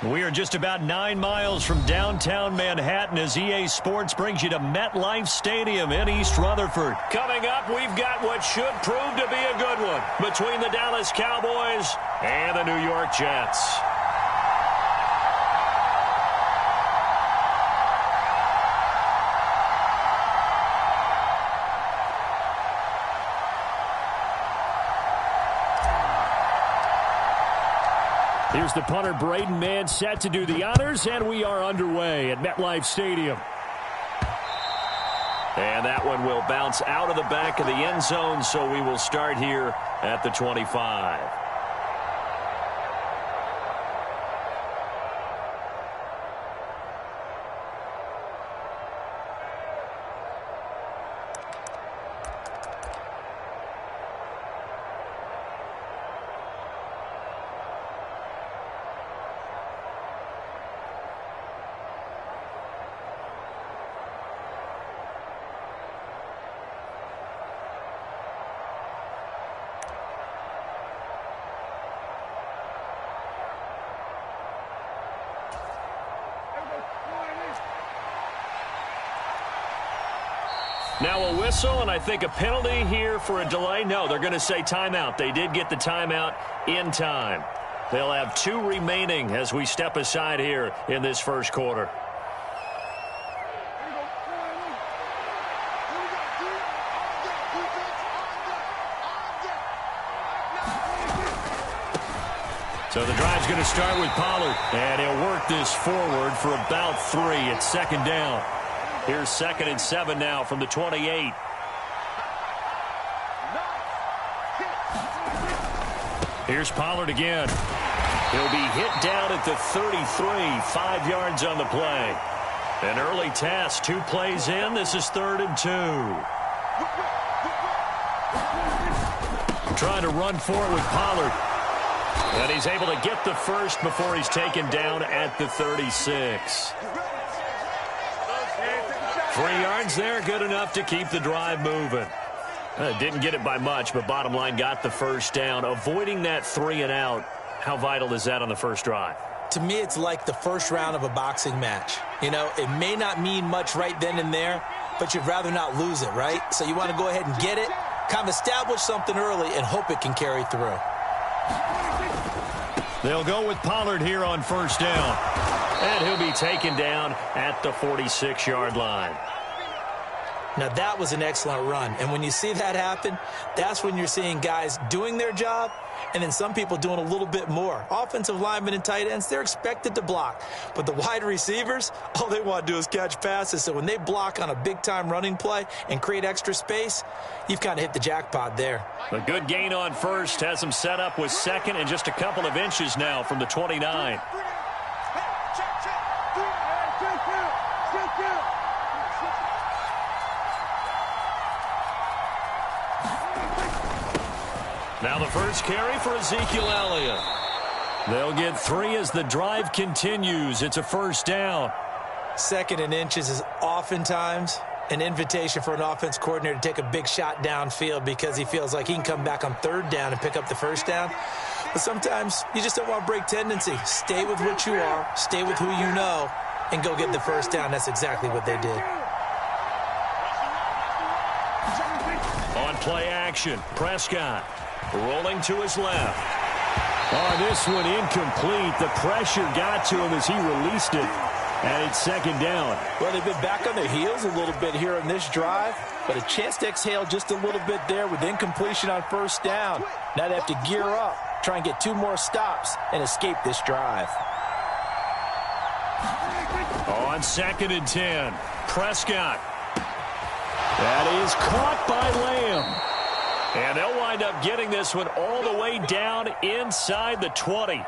We are just about 9 miles from downtown Manhattan as EA Sports brings you to MetLife Stadium in East Rutherford. Coming up, we've got what should prove to be a good one between the Dallas Cowboys and the New York Jets. Here's the punter, Braden Mann, set to do the honors, and we are underway at MetLife Stadium. And that one will bounce out of the back of the end zone, so we will start here at the 25. Now a whistle, and I think a penalty here for a delay. No, they're going to say timeout. They did get the timeout in time. They'll have 2 remaining as we step aside here in this first quarter. So the drive's going to start with Pollard, and he'll work this forward for about 3. It's second down. Here's 2nd and 7 now from the 28. Here's Pollard again. He'll be hit down at the 33, 5 yards on the play. An early test, 2 plays in. This is 3rd and 2. Trying to run for it with Pollard. And he's able to get the first before he's taken down at the 36. 3 yards there, good enough to keep the drive moving. Didn't get it by much, but bottom line got the first down. Avoiding that 3 and out, how vital is that on the first drive? To me, it's like the first round of a boxing match. You know, it may not mean much right then and there, but you'd rather not lose it, right? So you want to go ahead and get it, kind of establish something early, and hope it can carry through. They'll go with Pollard here on first down. And he'll be taken down at the 46-yard line. Now, that was an excellent run. And when you see that happen, that's when you're seeing guys doing their job and then some people doing a little bit more. Offensive linemen and tight ends, they're expected to block. But the wide receivers, all they want to do is catch passes. So when they block on a big-time running play and create extra space, you've kind of hit the jackpot there. A good gain on first has him set up with 2nd and just a couple of inches now from the 29. Now the first carry for Ezekiel Elliott. They'll get 3 as the drive continues. It's a first down. 2nd and inches is oftentimes an invitation for an offense coordinator to take a big shot downfield because he feels like he can come back on 3rd down and pick up the first down. But sometimes you just don't want to break tendency. Stay with what you are, stay with who you know, and go get the first down. That's exactly what they did. On play action, Prescott rolling to his left. Oh, this one incomplete. The pressure got to him as he released it. And it's 2nd down. Well, they've been back on their heels a little bit here in this drive, but a chance to exhale just a little bit there with incompletion on first down. Now they have to gear up, try and get 2 more stops, and escape this drive. On 2nd and 10, Prescott. That is caught by Lamb. And they'll wind up getting this one all the way down inside the 20.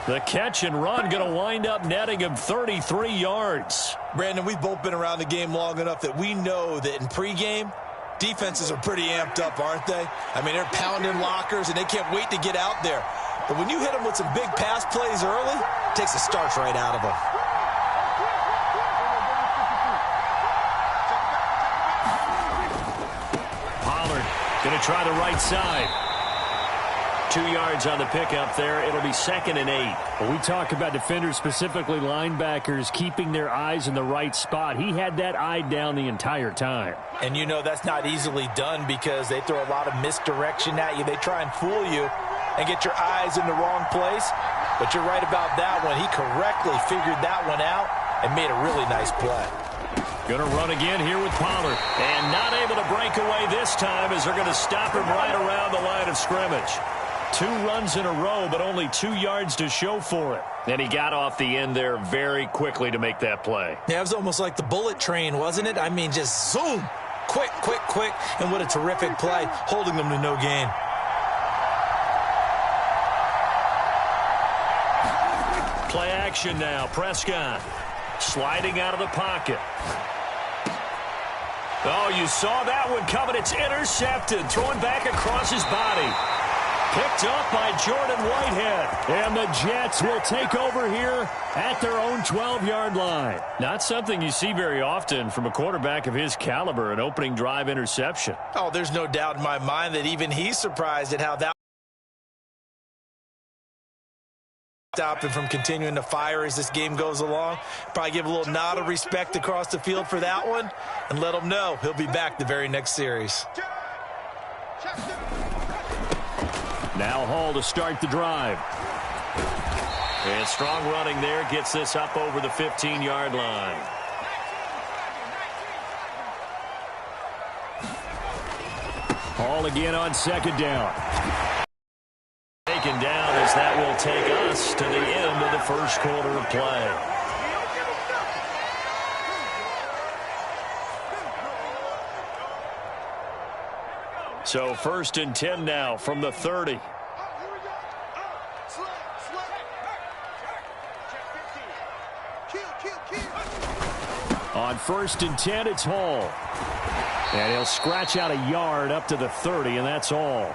The catch and run going to wind up netting him 33 yards. Brandon, we've both been around the game long enough that we know that in pregame, defenses are pretty amped up, aren't they? I mean, they're pounding lockers, and they can't wait to get out there. But when you hit them with some big pass plays early, it takes the starch right out of them. Pollard going to try the right side. 2 yards on the pickup there. It'll be 2nd and 8. Well, we talk about defenders, specifically linebackers, keeping their eyes in the right spot. He had that eye down the entire time. And you know that's not easily done because they throw a lot of misdirection at you. They try and fool you and get your eyes in the wrong place. But you're right about that one. He correctly figured that one out and made a really nice play. Going to run again here with Pollard. And not able to break away this time as they're going to stop him right around the line of scrimmage. 2 runs in a row, but only 2 yards to show for it. And he got off the end there very quickly to make that play. Yeah, it was almost like the bullet train, wasn't it? I mean, just zoom. Quick, quick, quick. And what a terrific play, holding them to no gain. Play action now. Prescott sliding out of the pocket. Oh, you saw that one coming. It's intercepted. Thrown back across his body. Picked up by Jordan Whitehead. And the Jets will take over here at their own 12-yard line. Not something you see very often from a quarterback of his caliber, an opening drive interception. Oh, there's no doubt in my mind that even he's surprised at how that stop him from continuing to fire as this game goes along. Probably give a little nod of respect across the field for that one and let him know he'll be back the very next series. Now Hall to start the drive. And strong running there gets this up over the 15-yard line. Hall again on 2nd down. Taken down as that will take us to the end of the first quarter of play. So 1st and 10 now from the 30. On 1st and 10, it's Hall. And he'll scratch out a yard up to the 30, and that's all.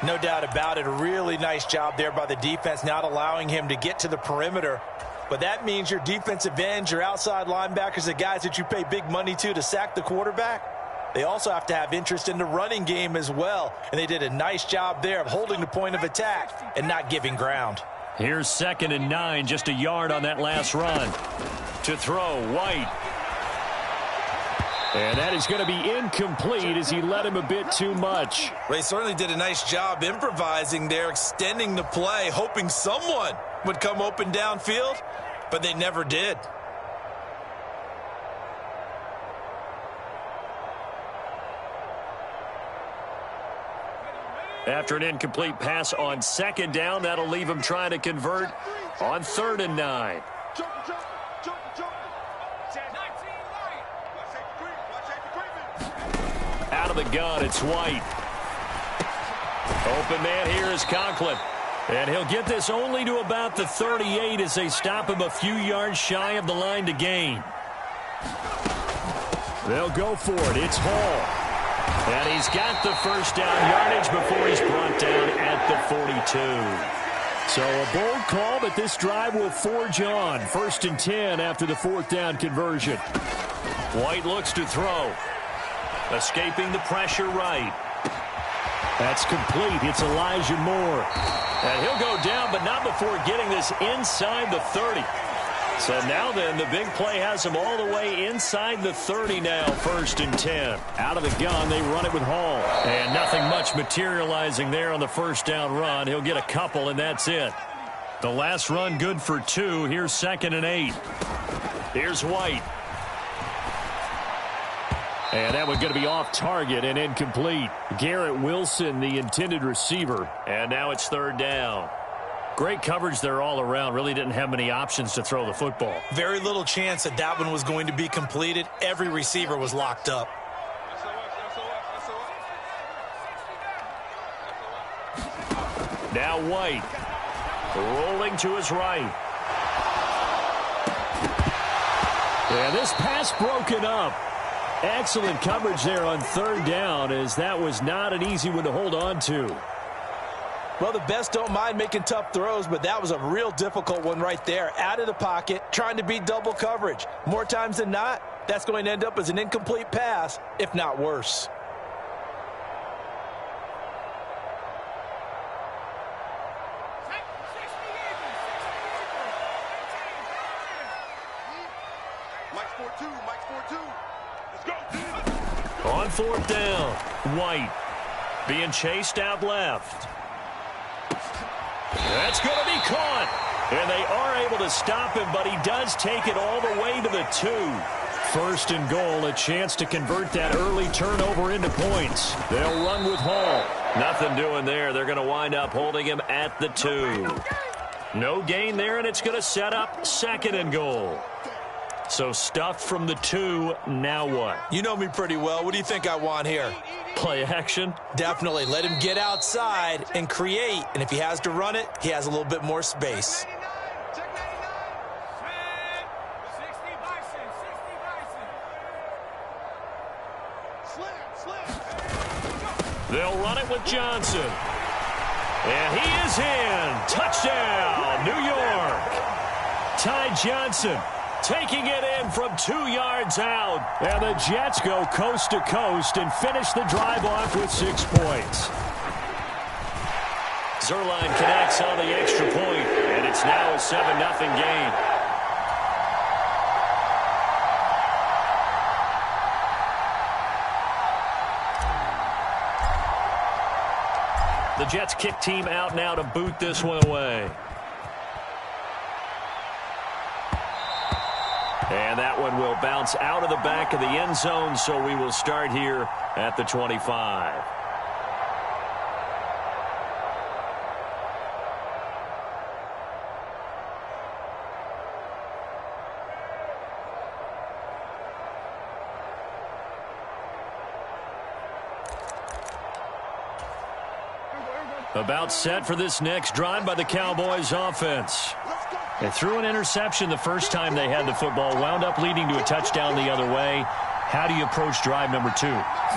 No doubt about it. A really nice job there by the defense, not allowing him to get to the perimeter. But that means your defensive ends, your outside linebackers, the guys that you pay big money to sack the quarterback, they also have to have interest in the running game as well. And they did a nice job there of holding the point of attack and not giving ground. Here's 2nd and 9, just a yard on that last run. To throw, White. And that is going to be incomplete as he led him a bit too much. They certainly did a nice job improvising there, extending the play, hoping someone would come open downfield, but they never did. After an incomplete pass on 2nd down, that'll leave him trying to convert on 3rd and 9. Out of the gun, it's White. Open man here is Conklin. And he'll get this only to about the 38 as they stop him a few yards shy of the line to gain. They'll go for it. It's Hall. And he's got the first down yardage before he's brought down at the 42. So a bold call, but this drive will forge on. 1st and 10 after the 4th down conversion. White looks to throw. Escaping the pressure right. That's complete. It's Elijah Moore. And he'll go down, but not before getting this inside the 30. So now then, the big play has him all the way inside the 30 now, 1st and 10. Out of the gun, they run it with Hall. And nothing much materializing there on the first down run. He'll get a couple, and that's it. The last run good for 2. Here's 2nd and 8. Here's White. And that one's going to be off target and incomplete. Garrett Wilson, the intended receiver. And now it's 3rd down. Great coverage there all around. Really didn't have many options to throw the football. Very little chance that that one was going to be completed. Every receiver was locked up. Now White. Rolling to his right. And this pass broken up. Excellent coverage there on 3rd down, as that was not an easy one to hold on to. Well, the best don't mind making tough throws, but that was a real difficult one right there. Out of the pocket, trying to beat double coverage. More times than not, that's going to end up as an incomplete pass, if not worse. On fourth down, White being chased out left. That's going to be caught. And they are able to stop him, but he does take it all the way to the 2. First and goal, a chance to convert that early turnover into points. They'll run with Hall. Nothing doing there. They're going to wind up holding him at the 2. No gain there, and it's going to set up second and goal. So stuffed from the 2, now what? You know me pretty well. What do you think I want here? Play action? Definitely. Let him get outside and create. And if he has to run it, he has a little bit more space. They'll run it with Johnson. And he is in. Touchdown, New York. Ty Johnson taking it in from 2 yards out. And the Jets go coast to coast and finish the drive off with 6 points. Zuerlein connects on the extra point, and it's now a 7-0 game. The Jets kick team out now to boot this one away. And that one will bounce out of the back of the end zone, so we will start here at the 25. About set for this next drive by the Cowboys offense. They threw an interception the first time they had the football, wound up leading to a touchdown the other way. How do you approach drive number 2?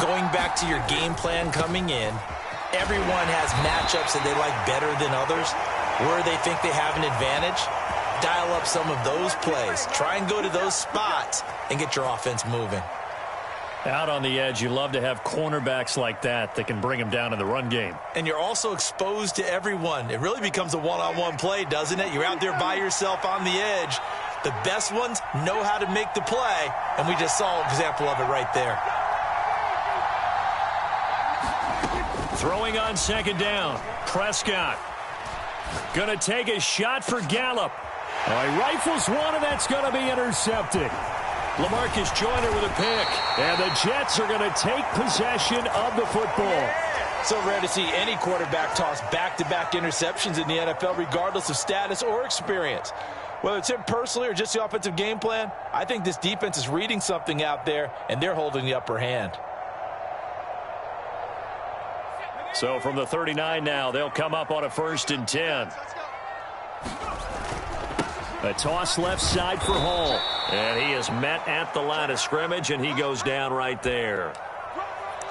Going back to your game plan coming in, everyone has matchups that they like better than others. Where they think they have an advantage, dial up some of those plays. Try and go to those spots and get your offense moving. Out on the edge, you love to have cornerbacks like that can bring them down in the run game. And you're also exposed to everyone. It really becomes a one-on-one play, doesn't it? You're out there by yourself on the edge. The best ones know how to make the play, and we just saw an example of it right there. Throwing on second down, Prescott. Going to take a shot for Gallup. He rifles one, and that's going to be intercepted. LaMarcus Joyner with a pick. And the Jets are going to take possession of the football. So rare to see any quarterback toss back-to-back interceptions in the NFL, regardless of status or experience. Whether it's him personally or just the offensive game plan, I think this defense is reading something out there, and they're holding the upper hand. So from the 39 now, they'll come up on a 1st and 10. A toss left side for Hall. And he is met at the line of scrimmage, and he goes down right there.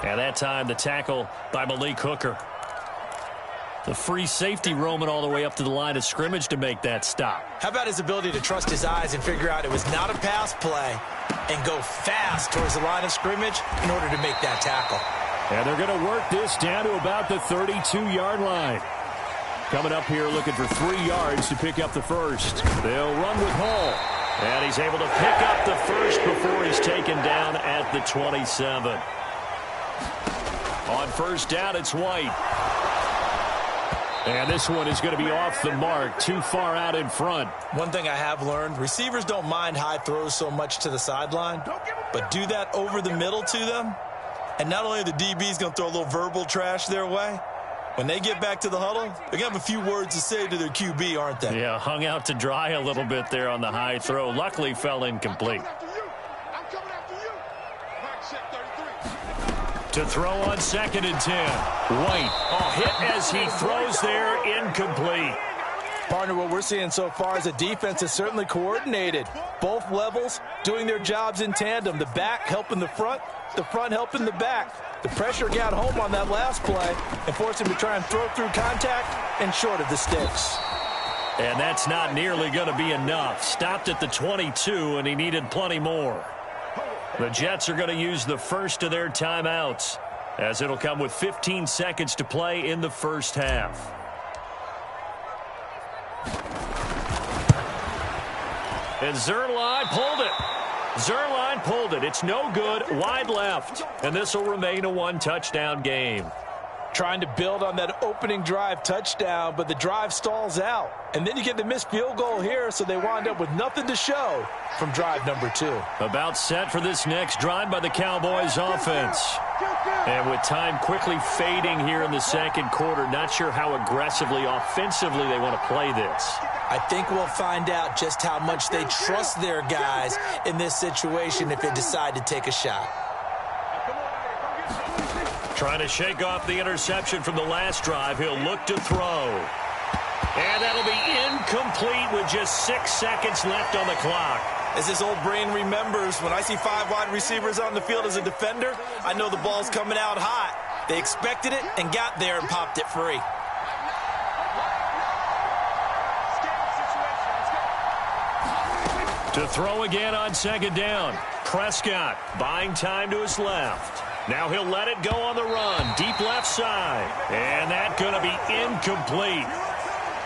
And that time, the tackle by Malik Hooker. The free safety roaming all the way up to the line of scrimmage to make that stop. How about his ability to trust his eyes and figure out it was not a pass play and go fast towards the line of scrimmage in order to make that tackle. And they're going to work this down to about the 32-yard line. Coming up here looking for 3 yards to pick up the first. They'll run with Hall. And he's able to pick up the first before he's taken down at the 27. On first down, it's White. And this one is going to be off the mark, too far out in front. One thing I have learned, receivers don't mind high throws so much to the sideline, but do that over the middle to them. And not only are the DBs going to throw a little verbal trash their way, when they get back to the huddle, they're going to have a few words to say to their QB, aren't they? Yeah, hung out to dry a little bit there on the high throw. Luckily fell incomplete. To throw on 2nd and 10. White, hit as he throws there, incomplete. Partner, what we're seeing so far is a defense is certainly coordinated. Both levels doing their jobs in tandem. The back helping the front helping the back. The pressure got home on that last play and forced him to try and throw through contact and short of the sticks. And that's not nearly going to be enough. Stopped at the 22, and he needed plenty more. The Jets are going to use the first of their timeouts, as it'll come with 15 seconds to play in the first half. And Zuerlein pulled it. Zerline pulled it. It's no good. Wide left. And this will remain a one-touchdown game. Trying to build on that opening drive touchdown, but the drive stalls out. And then you get the missed field goal here, so they wind up with nothing to show from drive number 2. About set for this next drive by the Cowboys offense. And with time quickly fading here in the second quarter, not sure how aggressively, offensively they want to play this. I think we'll find out just how much they trust their guys in this situation if they decide to take a shot. Trying to shake off the interception from the last drive. He'll look to throw. And that'll be incomplete with just 6 seconds left on the clock. As his old brain remembers, when I see 5 wide receivers on the field as a defender, I know the ball's coming out hot. They expected it and got there and popped it free. To throw again on second down. Prescott buying time to his left. Now he'll let it go on the run. Deep left side. And that's going to be incomplete.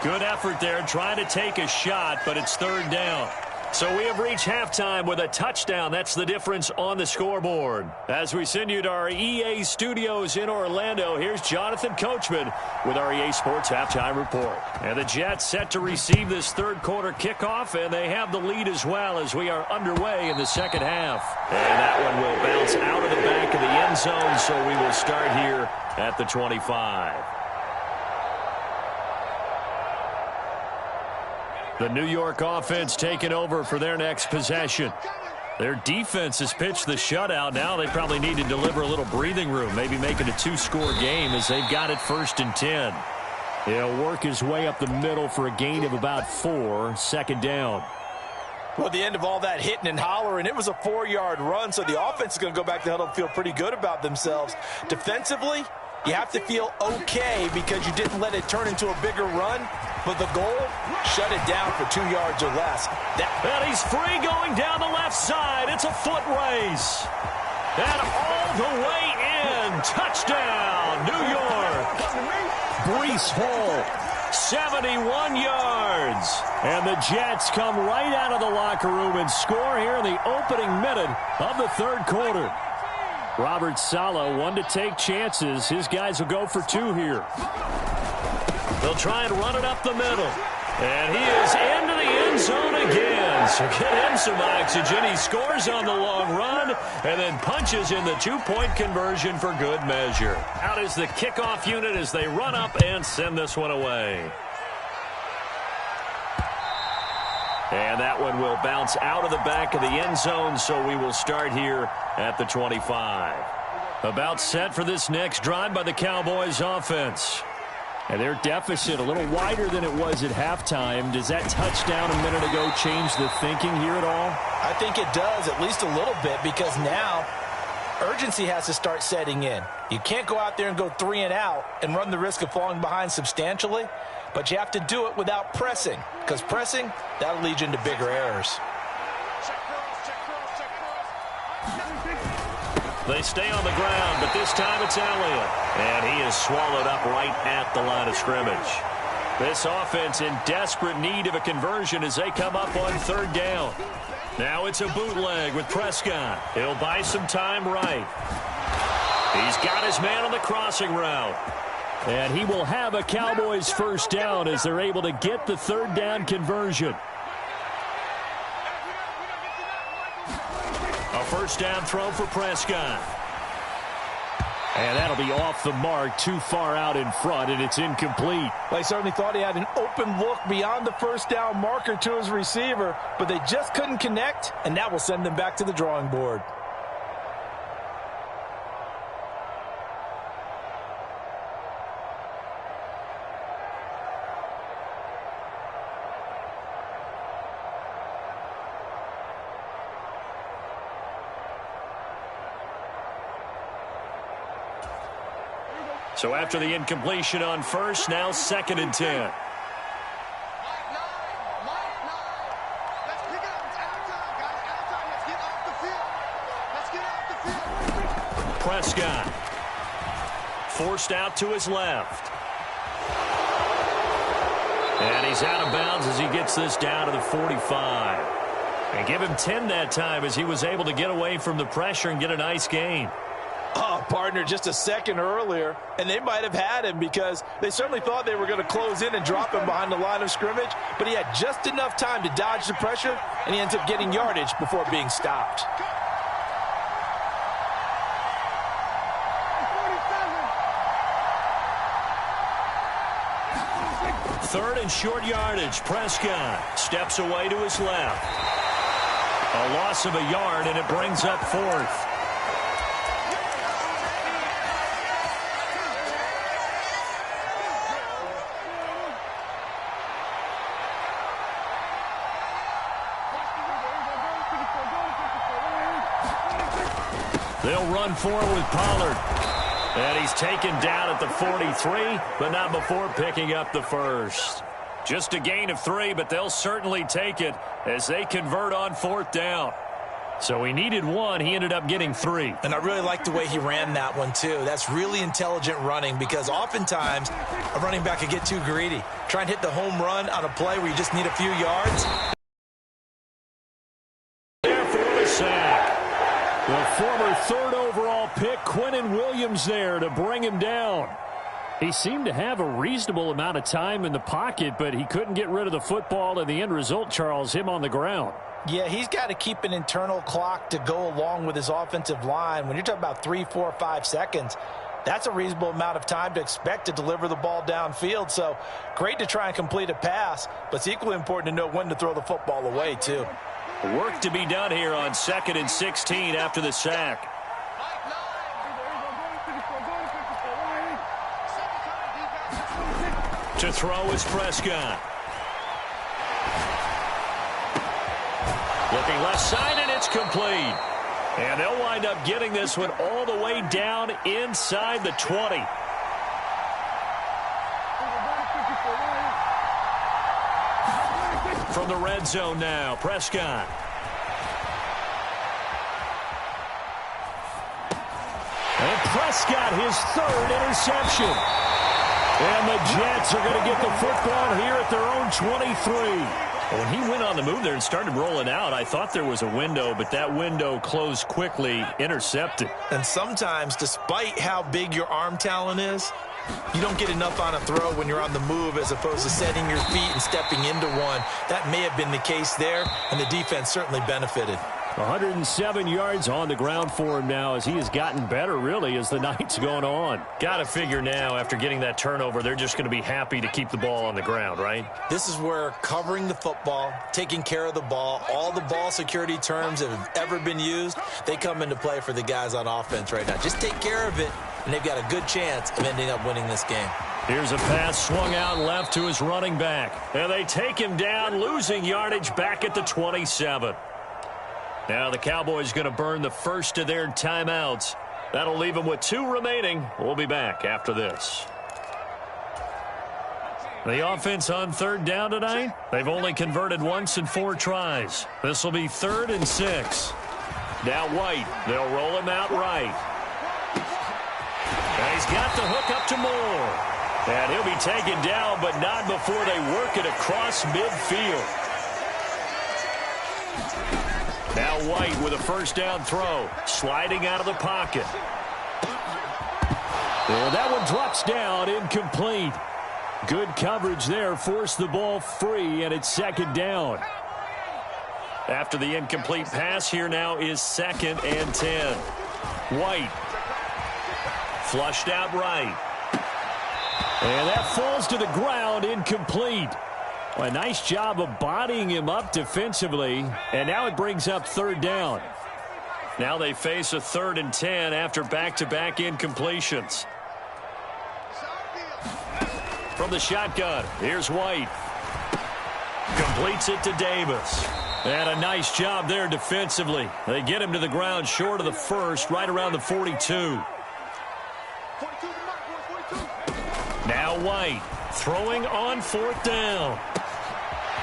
Good effort there trying to take a shot, but it's third down. So we have reached halftime with a touchdown. That's the difference on the scoreboard. As we send you to our EA studios in Orlando, here's Jonathan Coachman with our EA Sports Halftime Report. And the Jets set to receive this third quarter kickoff, and they have the lead as well as we are underway in the second half. And that one will bounce out of the back of the end zone, so we will start here at the 25. The New York offense taking over for their next possession. Their defense has pitched the shutout. Now they probably need to deliver a little breathing room, maybe make it a 2-score game as they've got it 1st and 10. He'll work his way up the middle for a gain of about 4, second down. Well, at the end of all that hitting and hollering, it was a 4-yard run, so the offense is going to go back to huddle and feel pretty good about themselves. Defensively, you have to feel okay because you didn't let it turn into a bigger run. But the goal, shut it down for 2 yards or less. And he's free going down the left side. It's a foot race. And all the way in. Touchdown, New York. Breece Hall, 71 yards. And the Jets come right out of the locker room and score here in the opening minute of the third quarter. Robert Saleh, one to take chances. His guys will go for 2 here. They'll try and run it up the middle. And he is into the end zone again. So get him some oxygen. He scores on the long run and then punches in the 2-point conversion for good measure. Out is the kickoff unit as they run up and send this one away. And that one will bounce out of the back of the end zone, so we will start here at the 25. About set for this next drive by the Cowboys offense. And their deficit a little wider than it was at halftime. Does that touchdown a minute ago change the thinking here at all? I think it does, at least a little bit, because now urgency has to start setting in. You can't go out there and go 3 and out and run the risk of falling behind substantially, but you have to do it without pressing, because pressing, that'll lead you into bigger errors. They stay on the ground, but this time it's Elliott. And he is swallowed up right at the line of scrimmage. This offense in desperate need of a conversion as they come up on third down. Now it's a bootleg with Prescott. He'll buy some time right. He's got his man on the crossing route. And he will have a Cowboys first down as they're able to get the third down conversion. A first down throw for Prescott. And that'll be off the mark, too far out in front, and it's incomplete. They certainly thought he had an open look beyond the first down marker to his receiver, but they just couldn't connect, and that will send them back to the drawing board. So after the incompletion on first, now 2nd and 10. Prescott forced out to his left. And he's out of bounds as he gets this down to the 45. And give him 10 that time as he was able to get away from the pressure and get a nice gain. Oh, partner, just a second earlier, and they might have had him because they certainly thought they were going to close in and drop him behind the line of scrimmage, but he had just enough time to dodge the pressure, and he ends up getting yardage before being stopped. Third and short yardage. Prescott steps away to his left. A loss of a yard, and it brings up fourth. They'll run forward with Pollard. And he's taken down at the 43, but not before picking up the first. Just a gain of 3, but they'll certainly take it as they convert on fourth down. So he needed 1. He ended up getting 3. And I really like the way he ran that one, too. That's really intelligent running because oftentimes a running back can get too greedy. Try and hit the home run on a play where you just need a few yards. There for the sack. The former third overall pick, Quinnen Williams, there to bring him down. He seemed to have a reasonable amount of time in the pocket, but he couldn't get rid of the football, and the end result, Charles, him on the ground. Yeah, he's got to keep an internal clock to go along with his offensive line. When you're talking about 3, 4, 5 seconds, that's a reasonable amount of time to expect to deliver the ball downfield. So great to try and complete a pass, but it's equally important to know when to throw the football away, too. Work to be done here on 2nd and 16 after the sack. To throw is Prescott. Looking left side, and it's complete. And they'll wind up getting this one all the way down inside the 20. From the red zone now, Prescott. And Prescott, his third interception. And the Jets are going to get the football here at their own 23. When he went on the move there and started rolling out, I thought there was a window, but that window closed quickly, intercepted. And sometimes, despite how big your arm talent is, you don't get enough on a throw when you're on the move as opposed to setting your feet and stepping into one. That may have been the case there, and the defense certainly benefited. 107 yards on the ground for him now as he has gotten better, really, as the night's going on. Got to figure now, after getting that turnover, they're just going to be happy to keep the ball on the ground, right? This is where covering the football, taking care of the ball, all the ball security terms that have ever been used, they come into play for the guys on offense right now. Just take care of it, and they've got a good chance of ending up winning this game. Here's a pass swung out left to his running back. And they take him down, losing yardage back at the 27. Now the Cowboys going to burn the first of their timeouts. That'll leave them with 2 remaining. We'll be back after this. The offense on third down tonight, they've only converted once in 4 tries. This will be 3rd and 6. Now White, they'll roll him out right. And he's got the hook up to Moore. And he'll be taken down, but not before they work it across midfield. Now White with a first down throw, sliding out of the pocket. And that one drops down, incomplete. Good coverage there, forced the ball free, and it's 2nd down. After the incomplete pass, here now is 2nd and 10. White, flushed out right. And that falls to the ground, incomplete. A nice job of bodying him up defensively, and now it brings up 3rd down. Now they face a 3rd and 10 after back-to-back incompletions. From the shotgun, here's White. Completes it to Davis. And a nice job there defensively. They get him to the ground short of the first, right around the 42. Now White, throwing on 4th down.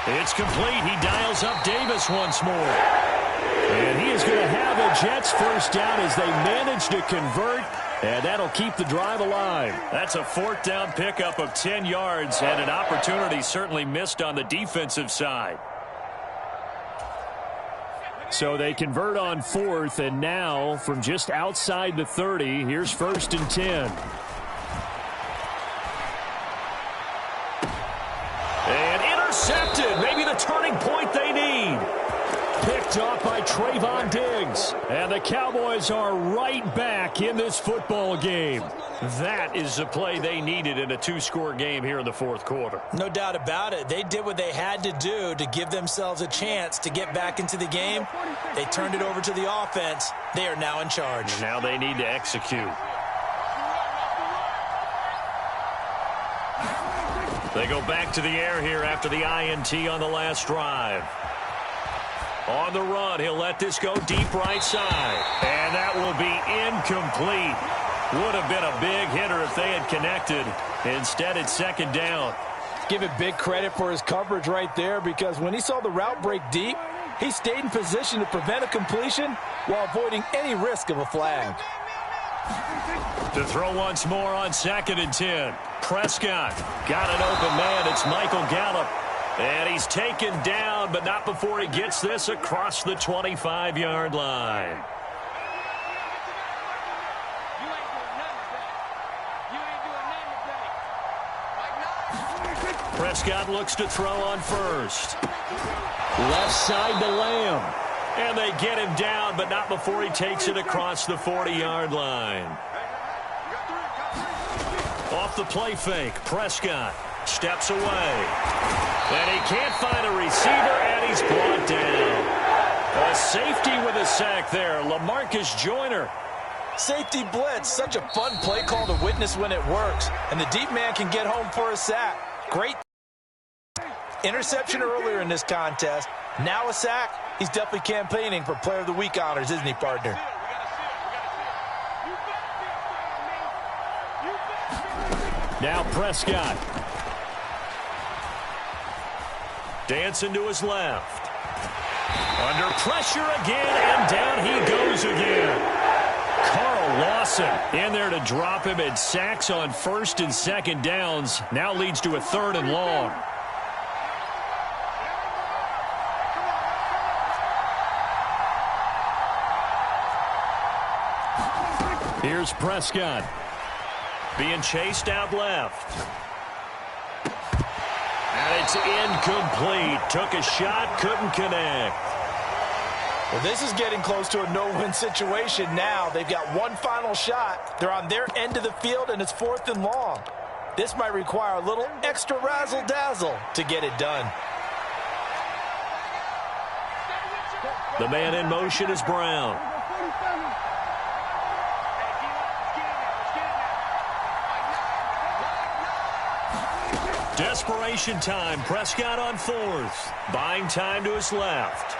It's complete. He dials up Davis once more. And he is going to have a Jets first down as they manage to convert, and that'll keep the drive alive. That's a 4th down pickup of 10 yards, and an opportunity certainly missed on the defensive side. So they convert on fourth, and now from just outside the 30, here's 1st and 10. And intercepted. Maybe the turning point they need. Picked off by Trayvon Diggs. And the Cowboys are right back in this football game. That is the play they needed in a 2-score game here in the 4th quarter. No doubt about it. They did what they had to do to give themselves a chance to get back into the game. They turned it over to the offense. They are now in charge. Now they need to execute. They go back to the air here after the INT on the last drive. On the run, he'll let this go deep right side. And that will be incomplete. Would have been a big hitter if they had connected. Instead, it's 2nd down. Give it big credit for his coverage right there, because when he saw the route break deep, he stayed in position to prevent a completion while avoiding any risk of a flag. To throw once more on 2nd and 10. Prescott got an open man. It's Michael Gallup. And he's taken down, but not before he gets this across the 25-yard line. Prescott looks to throw on 1st. Left side to Lamb. And they get him down, but not before he takes it across the 40-yard line. Off the play fake, Prescott steps away. And he can't find a receiver, and he's brought down. A safety with a sack there, LaMarcus Joyner. Safety blitz, such a fun play call to witness when it works. And the deep man can get home for a sack. Great interception earlier in this contest. Now a sack. He's definitely campaigning for Player of the Week honors, isn't he, partner? Now Prescott. Dancing to his left. Under pressure again, and down he goes again. Carl Lawson in there to drop him, and sacks on 1st and 2nd downs. Now leads to a 3rd and long. Here's Prescott. Being chased out left. And it's incomplete. Took a shot, couldn't connect. Well, this is getting close to a no-win situation now. They've got one final shot. They're on their end of the field, and it's 4th and long. This might require a little extra razzle-dazzle to get it done. The man in motion is Brown. Desperation time. Prescott on 4th. Buying time to his left.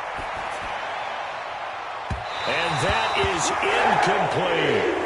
And that is incomplete.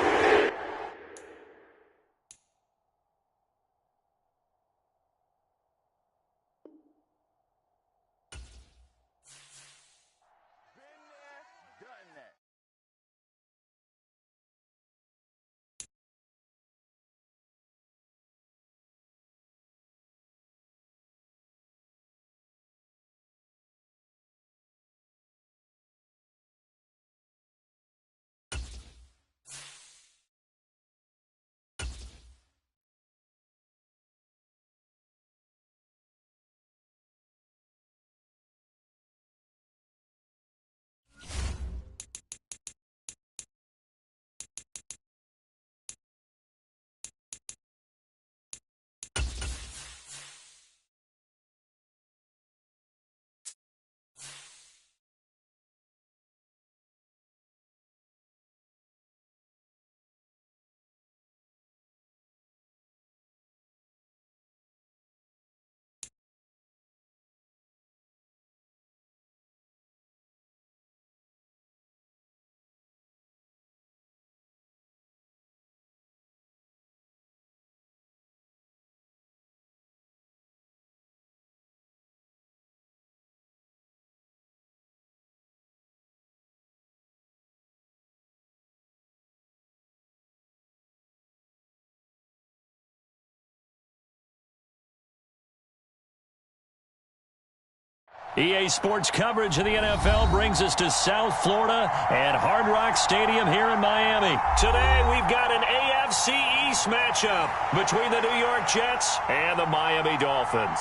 EA Sports coverage of the NFL brings us to South Florida and Hard Rock Stadium here in Miami. Today, we've got an AFC East matchup between the New York Jets and the Miami Dolphins.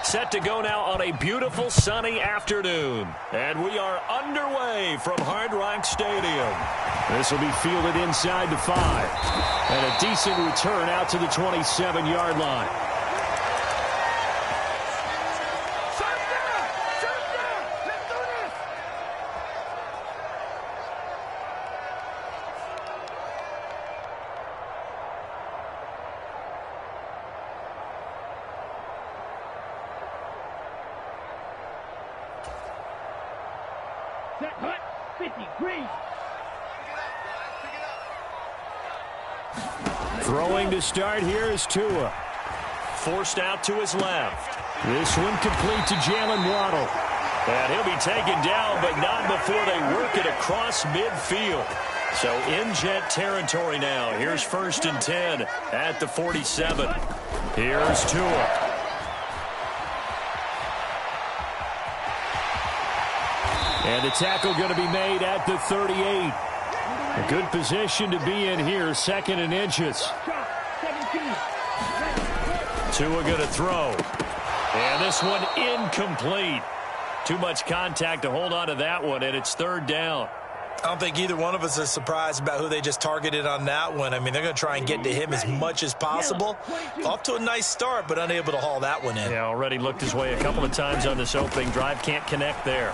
Set to go now on a beautiful sunny afternoon. And we are underway from Hard Rock Stadium. This will be fielded inside the 5. And a decent return out to the 27-yard line. Throwing to start here is Tua. Forced out to his left. This one complete to Jalen Waddle. And he'll be taken down, but not before they work it across midfield. So in Jet territory now. Here's 1st and 10 at the 47. Here's Tua. And the tackle going to be made at the 38. A good position to be in here, 2nd and inches. Tua going to throw. And this one incomplete. Too much contact to hold on to that one, and it's 3rd down. I don't think either one of us is surprised about who they just targeted on that one. I mean, they're going to try and get to him as much as possible. Off to a nice start, but unable to haul that one in. Yeah, already looked his way a couple of times on this opening drive. Can't connect there.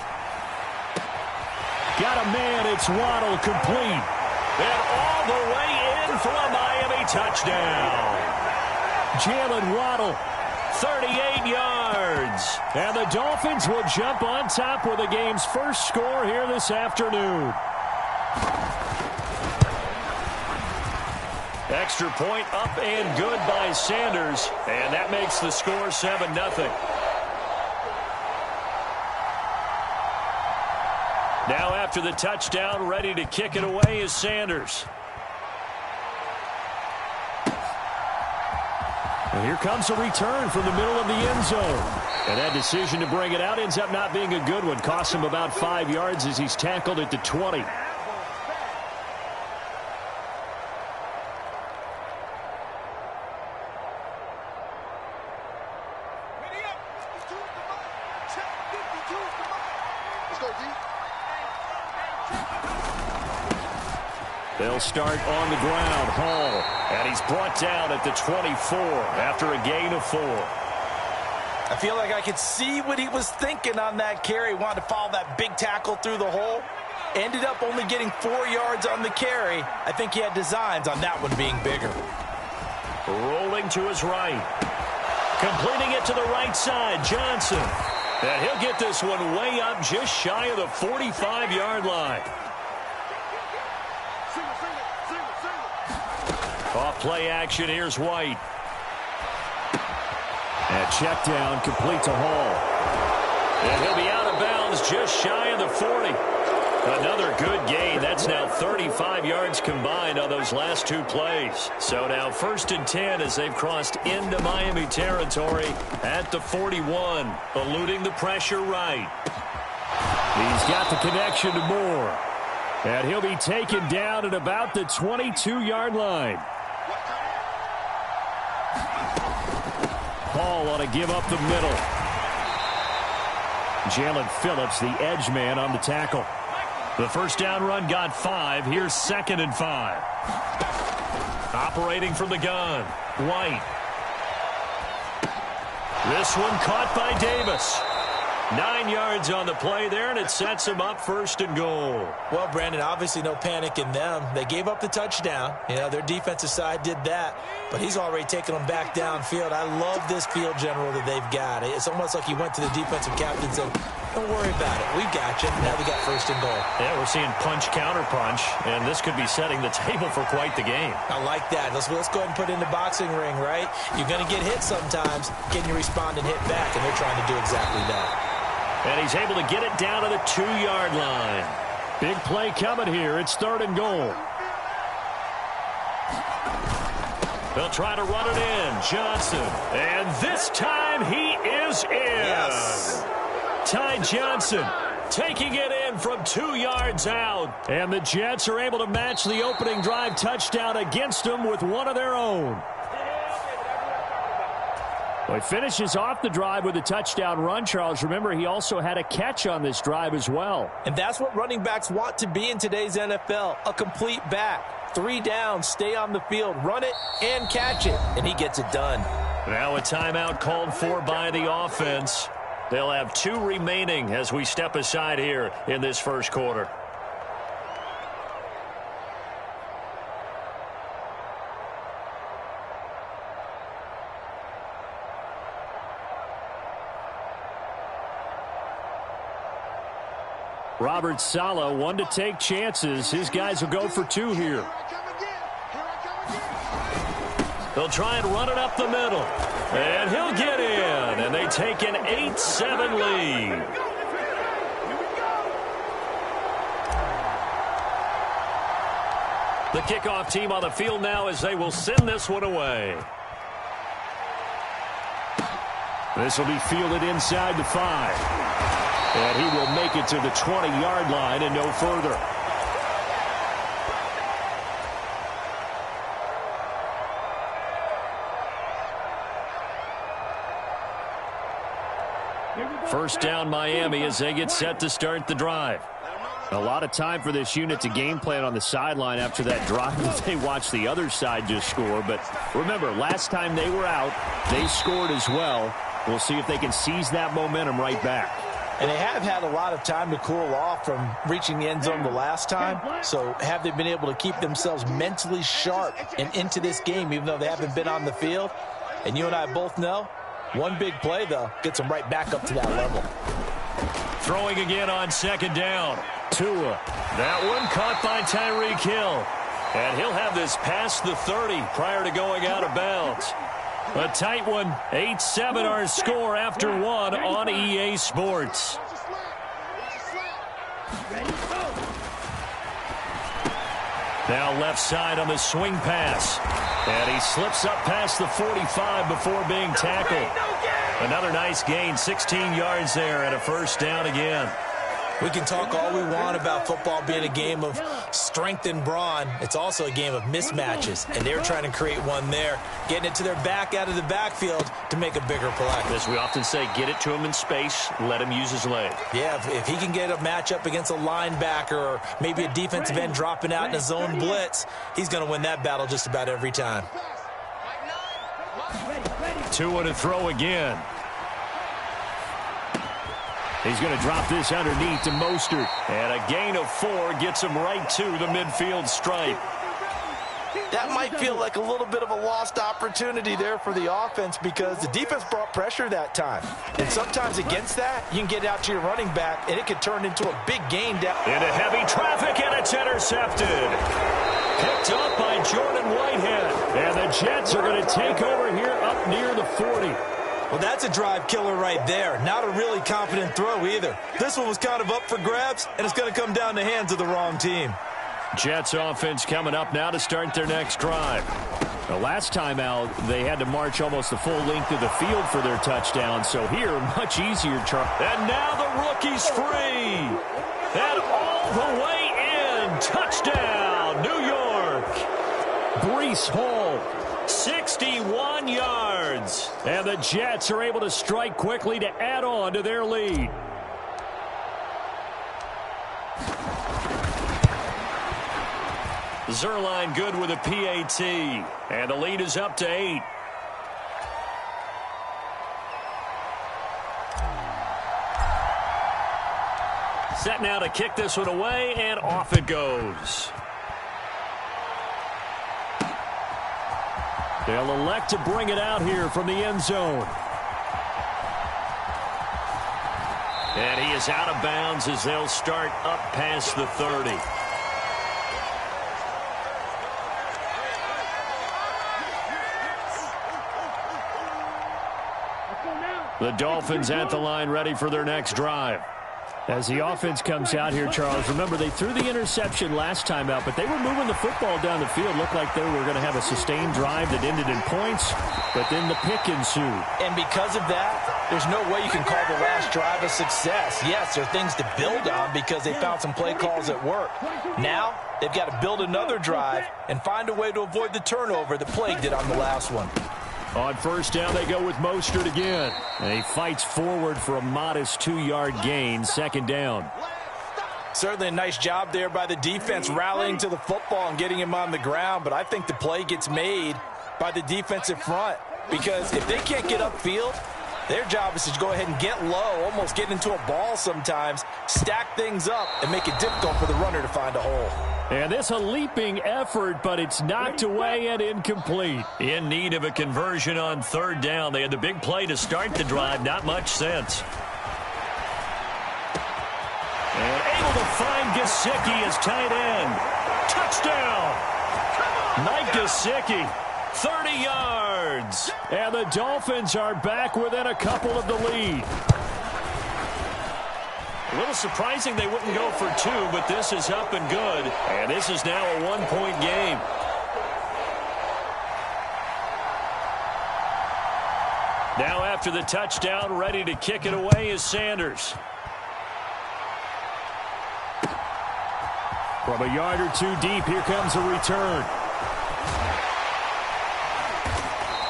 Got a man, it's Waddle, complete. And all the way in for a Miami touchdown. Jalen Waddle, 38 yards. And the Dolphins will jump on top with the game's first score here this afternoon. Extra point up and good by Sanders. And that makes the score 7-0. Now after the touchdown, ready to kick it away is Sanders. And here comes a return from the middle of the end zone. And that decision to bring it out ends up not being a good one. Costs him about 5 yards as he's tackled at the 20. They'll start on the ground. Hall. And he's brought down at the 24 after a gain of 4. I feel like I could see what he was thinking on that carry. Wanted to follow that big tackle through the hole. Ended up only getting 4 yards on the carry. I think he had designs on that one being bigger. Rolling to his right. Completing it to the right side. Johnson. And he'll get this one way up just shy of the 45-yard line. Off play action, here's White. And check down, complete to Hall. And he'll be out of bounds just shy of the 40. Another good gain. That's now 35 yards combined on those last 2 plays. So now 1st and 10 as they've crossed into Miami territory at the 41. Eluding the pressure right. He's got the connection to Moore. And he'll be taken down at about the 22-yard line. Hall ought to give up the middle. Jalen Phillips, the edge man on the tackle. The first down run got 5. Here's 2nd and 5. Operating from the gun. White. This one caught by Davis. 9 yards on the play there, and it sets him up 1st and goal. Well, Brandon, obviously no panic in them. They gave up the touchdown. You know, their defensive side did that, but he's already taken them back downfield. I love this field general that they've got. It's almost like he went to the defensive captain and said, don't worry about it. We've got you. Now we got 1st and goal. Yeah, we're seeing punch, counter punch, and this could be setting the table for quite the game. I like that. Let's go ahead and put it in the boxing ring, right? You're going to get hit sometimes. Can you respond and hit back? And they're trying to do exactly that. And he's able to get it down to the 2-yard line. Big play coming here. It's 3rd and goal. They'll try to run it in. Johnson. And this time he is in. Yes. Ty Johnson taking it in from 2 yards out. And the Jets are able to match the opening drive touchdown against them with one of their own. Well, he finishes off the drive with a touchdown run, Charles. Remember, he also had a catch on this drive as well. And that's what running backs want to be in today's NFL, a complete back. 3 downs, stay on the field, run it, and catch it. And he gets it done. Now a timeout called for by the offense. They'll have 2 remaining as we step aside here in this first quarter. Robert Saleh, one to take chances. His guys will go for 2 here. They'll try and run it up the middle. And he'll get in. And they take an 8-7 lead. The kickoff team on the field now as they will send this one away. This will be fielded inside the 5. And he will make it to the 20-yard line and no further. First down Miami as they get set to start the drive. A lot of time for this unit to game plan on the sideline after that drive that they watched the other side just score. But remember, last time they were out, they scored as well. We'll see if they can seize that momentum right back. And they have had a lot of time to cool off from reaching the end zone the last time. So have they been able to keep themselves mentally sharp and into this game, even though they haven't been on the field? And you and I both know, one big play, though, gets them right back up to that level. Throwing again on 2nd down. Tua. That one caught by Tyreek Hill. And he'll have this past the 30 prior to going out of bounds. A tight one. 8-7 our score after 1 on EA Sports. Now left side on the swing pass. And he slips up past the 45 before being tackled. Another nice gain, 16 yards there and a first down again. We can talk all we want about football being a game of strength and brawn. It's also a game of mismatches, and they're trying to create one there, getting it to their back out of the backfield to make a bigger play. As we often say, get it to him in space, let him use his leg. Yeah, if he can get a matchup against a linebacker or maybe a defensive end dropping out in a zone blitz, he's going to win that battle just about every time. Tua to throw again. He's going to drop this underneath to Mostert. And a gain of 4 gets him right to the midfield stripe. That might feel like a little bit of a lost opportunity there for the offense because the defense brought pressure that time. And sometimes against that, you can get out to your running back, and it could turn into a big gain down. Into heavy traffic, and it's intercepted. Picked up by Jordan Whitehead. And the Jets are going to take over here up near the 40. Well, that's a drive killer right there. Not a really confident throw either. This one was kind of up for grabs, and it's going to come down the hands of the wrong team. Jets offense coming up now to start their next drive. The last time out, they had to march almost the full length of the field for their touchdown. So here, much easier. And now the rookie's free. And all the way in. Touchdown, New York. Breece Hall. 61 yards. And the Jets are able to strike quickly to add on to their lead. Zerline good with a PAT. And the lead is up to 8. Set now to kick this one away, and off it goes. They'll elect to bring it out here from the end zone. And he is out of bounds as they'll start up past the 30. The Dolphins at the line ready for their next drive. As the offense comes out here, Charles, remember they threw the interception last time out, but they were moving the football down the field. Looked like they were going to have a sustained drive that ended in points, but then the pick ensued. And because of that, there's no way you can call the last drive a success. Yes, there are things to build on because they found some play calls that work. Now, they've got to build another drive and find a way to avoid the turnover that plagued it on the last one. On first down, they go with Mostert again. And he fights forward for a modest 2-yard gain, second down. Certainly a nice job there by the defense rallying to the football and getting him on the ground, but I think the play gets made by the defensive front because if they can't get upfield, their job is to go ahead and get low, almost get into a ball sometimes, stack things up, and make it difficult for the runner to find a hole. And this a leaping effort, but it's knocked away and incomplete. In need of a conversion on third down. They had the big play to start the drive. Not much sense. And able to find Gesicki as tight end. Touchdown! Mike Gesicki, 30 yards. And the Dolphins are back within a couple of the lead. A little surprising they wouldn't go for two, but this is up and good. And this is now a one-point game. Now after the touchdown, ready to kick it away is Sanders. From a yard or two deep, here comes a return.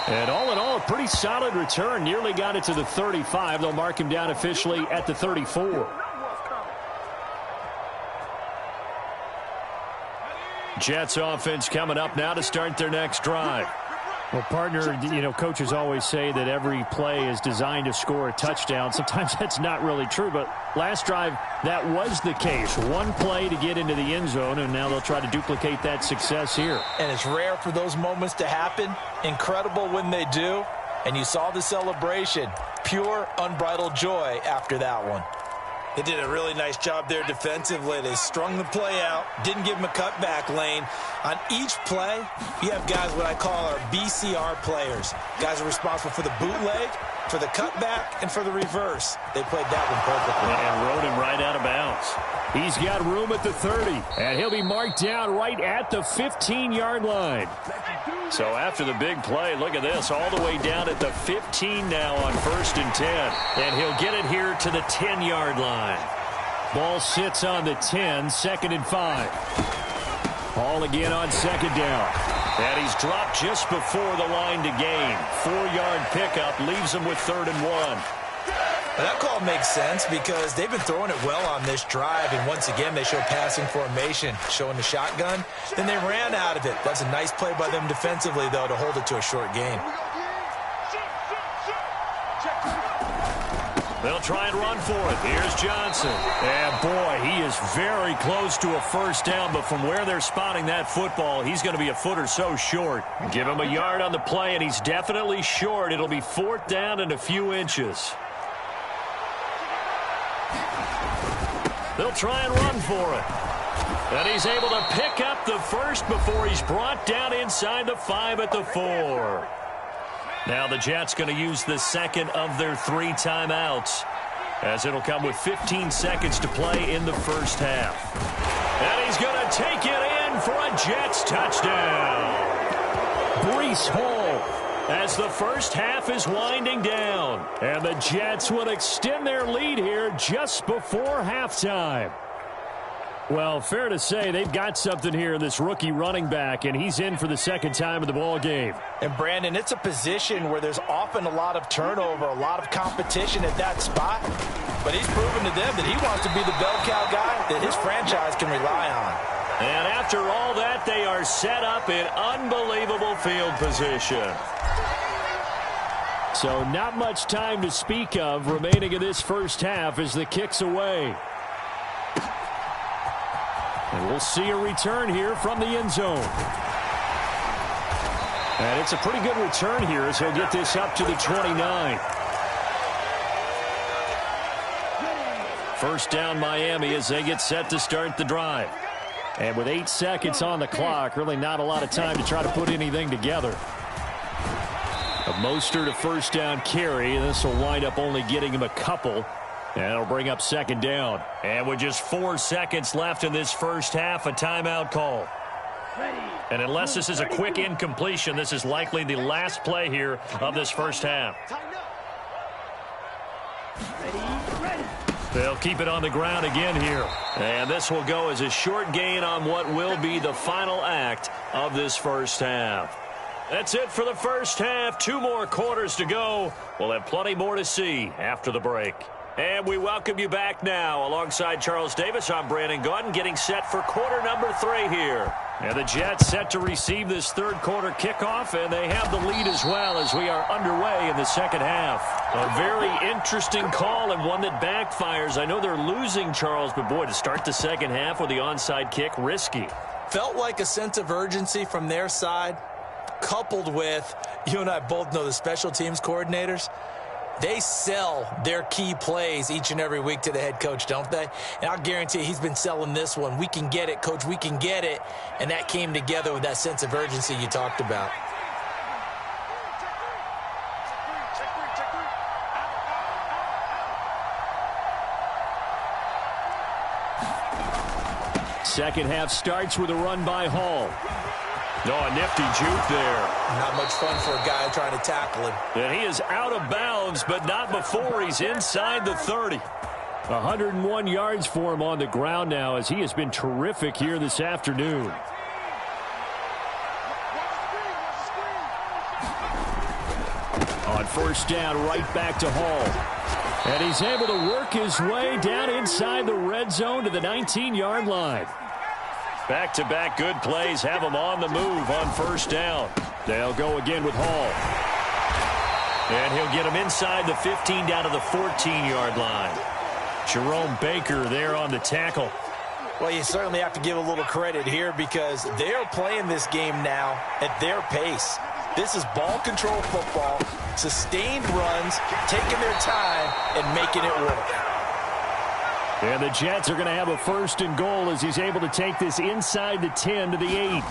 And all in all, a pretty solid return. Nearly got it to the 35. They'll mark him down officially at the 34. Jets offense coming up now to start their next drive. Well, partner, coaches always say that every play is designed to score a touchdown. Sometimes that's not really true, but last drive, that was the case. One play to get into the end zone, and now they'll try to duplicate that success here. And it's rare for those moments to happen. Incredible when they do. And you saw the celebration. Pure, unbridled joy after that one. They did a really nice job there defensively. They strung the play out, didn't give them a cutback lane. On each play, you have guys what I call our BCR players. Guys are responsible for the bootleg, for the cutback, and for the reverse. They played that one perfectly. And rode him right out of bounds. He's got room at the 30, and he'll be marked down right at the 15-yard line. So after the big play, look at this, all the way down at the 15 now on 1st and 10. And he'll get it here to the 10-yard line. Ball sits on the 10, 2nd and 5. Ball again on 2nd down. And he's dropped just before the line to gain. 4-yard pickup leaves him with 3rd and 1. Well, that call makes sense because they've been throwing it well on this drive, and once again they show passing formation, showing the shotgun. Then they ran out of it. That's a nice play by them defensively, though, to hold it to a short gain. They'll try and run for it. Here's Johnson. And, boy, he is very close to a first down, but from where they're spotting that football, he's going to be a foot or so short. Give him a yard on the play, and he's definitely short. It'll be 4th down and a few inches. They'll try and run for it. And he's able to pick up the first before he's brought down inside the 5 at the 4. Now the Jets going to use the second of their 3 timeouts, as it'll come with 15 seconds to play in the first half. And he's going to take it in for a Jets touchdown. Breece Hall, as the first half is winding down. And the Jets will extend their lead here just before halftime. Well, fair to say they've got something here in this rookie running back, and he's in for the second time of the ball game. And, Brandon, it's a position where there's often a lot of turnover, a lot of competition at that spot. But he's proven to them that he wants to be the bell cow guy that his franchise can rely on. And after all that, they are set up in unbelievable field position. So not much time to speak of remaining in this first half as the kick's away. And we'll see a return here from the end zone. And it's a pretty good return here as he'll get this up to the 29. First down Miami as they get set to start the drive. And with 8 seconds on the clock, really not a lot of time to try to put anything together. A Mostert a first down carry, and this will wind up only getting him a couple. And it'll bring up second down. And with just 4 seconds left in this first half, a timeout call. And unless this is a quick incompletion, this is likely the last play here of this first half. They'll keep it on the ground again here. And this will go as a short gain on what will be the final act of this first half. That's it for the first half. 2 more quarters to go. We'll have plenty more to see after the break. And we welcome you back now. Alongside Charles Davis, I'm Brandon Gaudin, getting set for quarter number 3 here. And the Jets set to receive this third quarter kickoff, and they have the lead as well as we are underway in the second half. A very interesting call and one that backfires. I know they're losing, Charles, but boy, to start the second half with the onside kick, risky. Felt like a sense of urgency from their side, coupled with, you and I both know the special teams coordinators. They sell their key plays each and every week to the head coach, don't they? And I'll guarantee he's been selling this one. We can get it, coach, we can get it. And that came together with that sense of urgency you talked about. Second half starts with a run by Hall. No, a nifty juke there. Not much fun for a guy trying to tackle him. And he is out of bounds, but not before he's inside the 30. 101 yards for him on the ground now, as he has been terrific here this afternoon. On first down, right back to Hall. And he's able to work his way down inside the red zone to the 19-yard line. Back-to-back good plays have him on the move on first down. They'll go again with Hall. And he'll get him inside the 15 down to the 14-yard line. Jerome Baker there on the tackle. Well, you certainly have to give a little credit here because they're playing this game now at their pace. This is ball control football, sustained runs, taking their time, and making it work. And the Jets are going to have a first and goal as he's able to take this inside the 10 to the 8.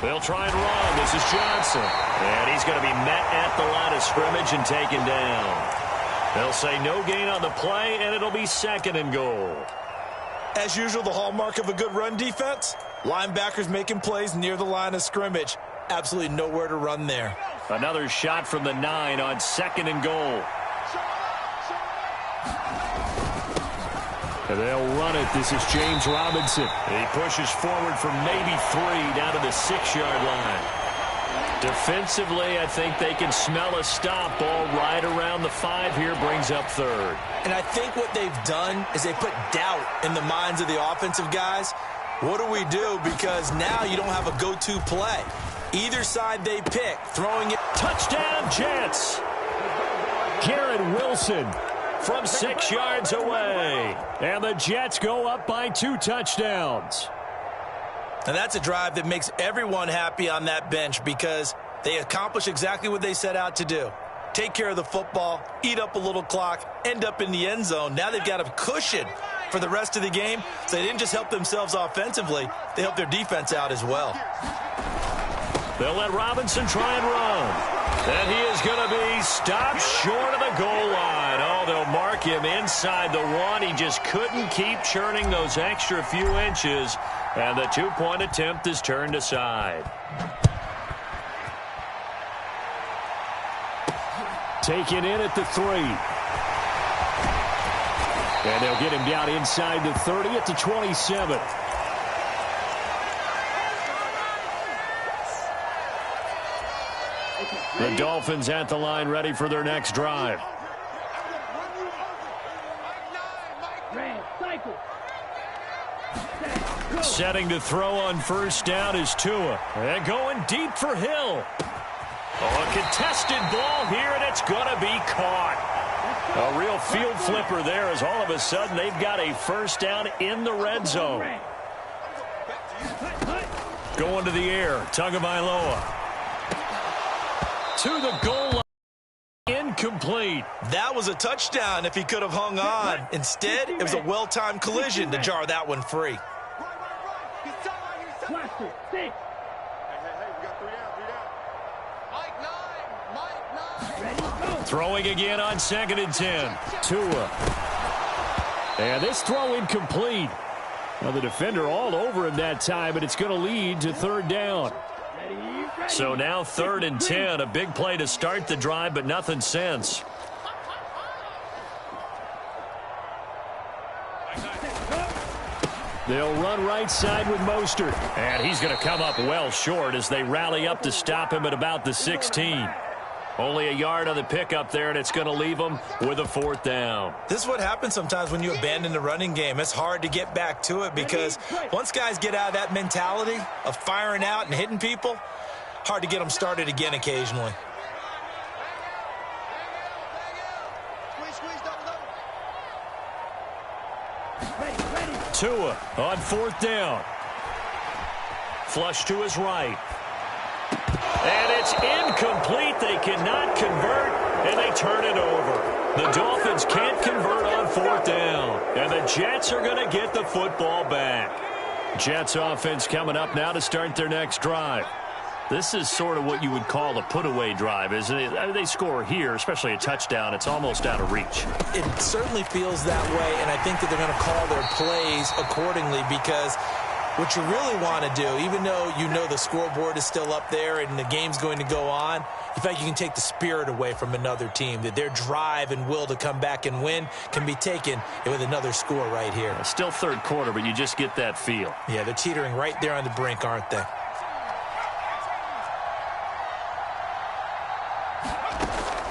They'll try and run. This is Johnson. And he's going to be met at the line of scrimmage and taken down. They'll say no gain on the play, and it'll be second and goal. As usual, the hallmark of a good run defense, linebackers making plays near the line of scrimmage. Absolutely nowhere to run there. Another shot from the 9 on second and goal. And they'll run it. This is James Robinson. He pushes forward for maybe 3 down to the 6-yard line. Defensively, I think they can smell a stop. Ball right around the 5 here, brings up third. And I think what they've done is they put doubt in the minds of the offensive guys. What do we do? Because now you don't have a go-to play. Either side they pick, throwing it. Touchdown, Jets. Garrett Wilson from 6 yards away. And the Jets go up by 2 touchdowns. And that's a drive that makes everyone happy on that bench because they accomplish exactly what they set out to do. Take care of the football, eat up a little clock, end up in the end zone. Now they've got a cushion for the rest of the game. So they didn't just help themselves offensively, they helped their defense out as well. They'll let Robinson try and run. And he is going to be stopped short of the goal line. Oh, they'll mark him inside the 1. He just couldn't keep churning those extra few inches. And the 2-point attempt is turned aside. Taken in at the 3. And they'll get him down inside the 30 at the 27. The Dolphins at the line, ready for their next drive. Setting to throw on first down is Tua. And going deep for Hill. Oh, a contested ball here, and it's going to be caught. A real field flipper there as all of a sudden they've got a first down in the red zone. Going to the air, Tagovailoa. To the goal line. Incomplete. That was a touchdown if he could have hung on. Instead, it was a well-timed collision to jar that one free. Throwing again on 2nd and 10. Tua. And this throw incomplete. Well, the defender all over him that time, but it's going to lead to 3rd down. So now 3rd and 10. A big play to start the drive, but nothing since. They'll run right side with Mostert. And he's going to come up well short as they rally up to stop him at about the 16. Only a yard on the pickup there, and it's going to leave them with a 4th down. This is what happens sometimes when you abandon the running game. It's hard to get back to it because once guys get out of that mentality of firing out and hitting people, hard to get them started again occasionally. Tua on 4th down. Flush to his right. And it's incomplete. They cannot convert, and they turn it over. The Dolphins can't convert on 4th down, and the Jets are going to get the football back. Jets offense coming up now to start their next drive. This is sort of what you would call a put-away drive, isn't it? I mean, they score here, especially a touchdown. It's almost out of reach. It certainly feels that way, and I think that they're going to call their plays accordingly because what you really want to do, even though you know the scoreboard is still up there and the game's going to go on, in fact, you can take the spirit away from another team, that their drive and will to come back and win can be taken with another score right here. Still 3rd quarter, but you just get that feel. Yeah, they're teetering right there on the brink, aren't they?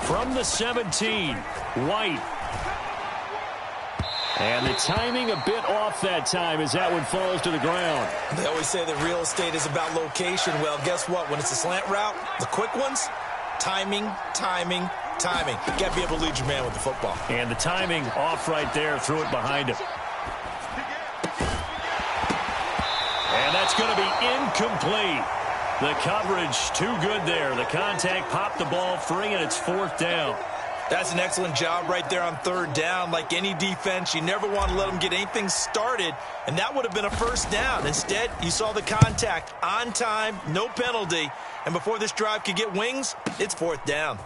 From the 17, White. And the timing a bit off that time as that one falls to the ground. They always say that real estate is about location. Well, guess what? When it's a slant route, the quick ones, timing, timing, timing. You got to be able to lead your man with the football. And the timing off right there, threw it behind him. And that's going to be incomplete. The coverage too good there. The contact popped the ball free, and it's 4th down. That's an excellent job right there on 3rd down. Like any defense, you never want to let them get anything started, and that would have been a 1st down. Instead, you saw the contact on time, no penalty, and before this drive could get wings, it's 4th down.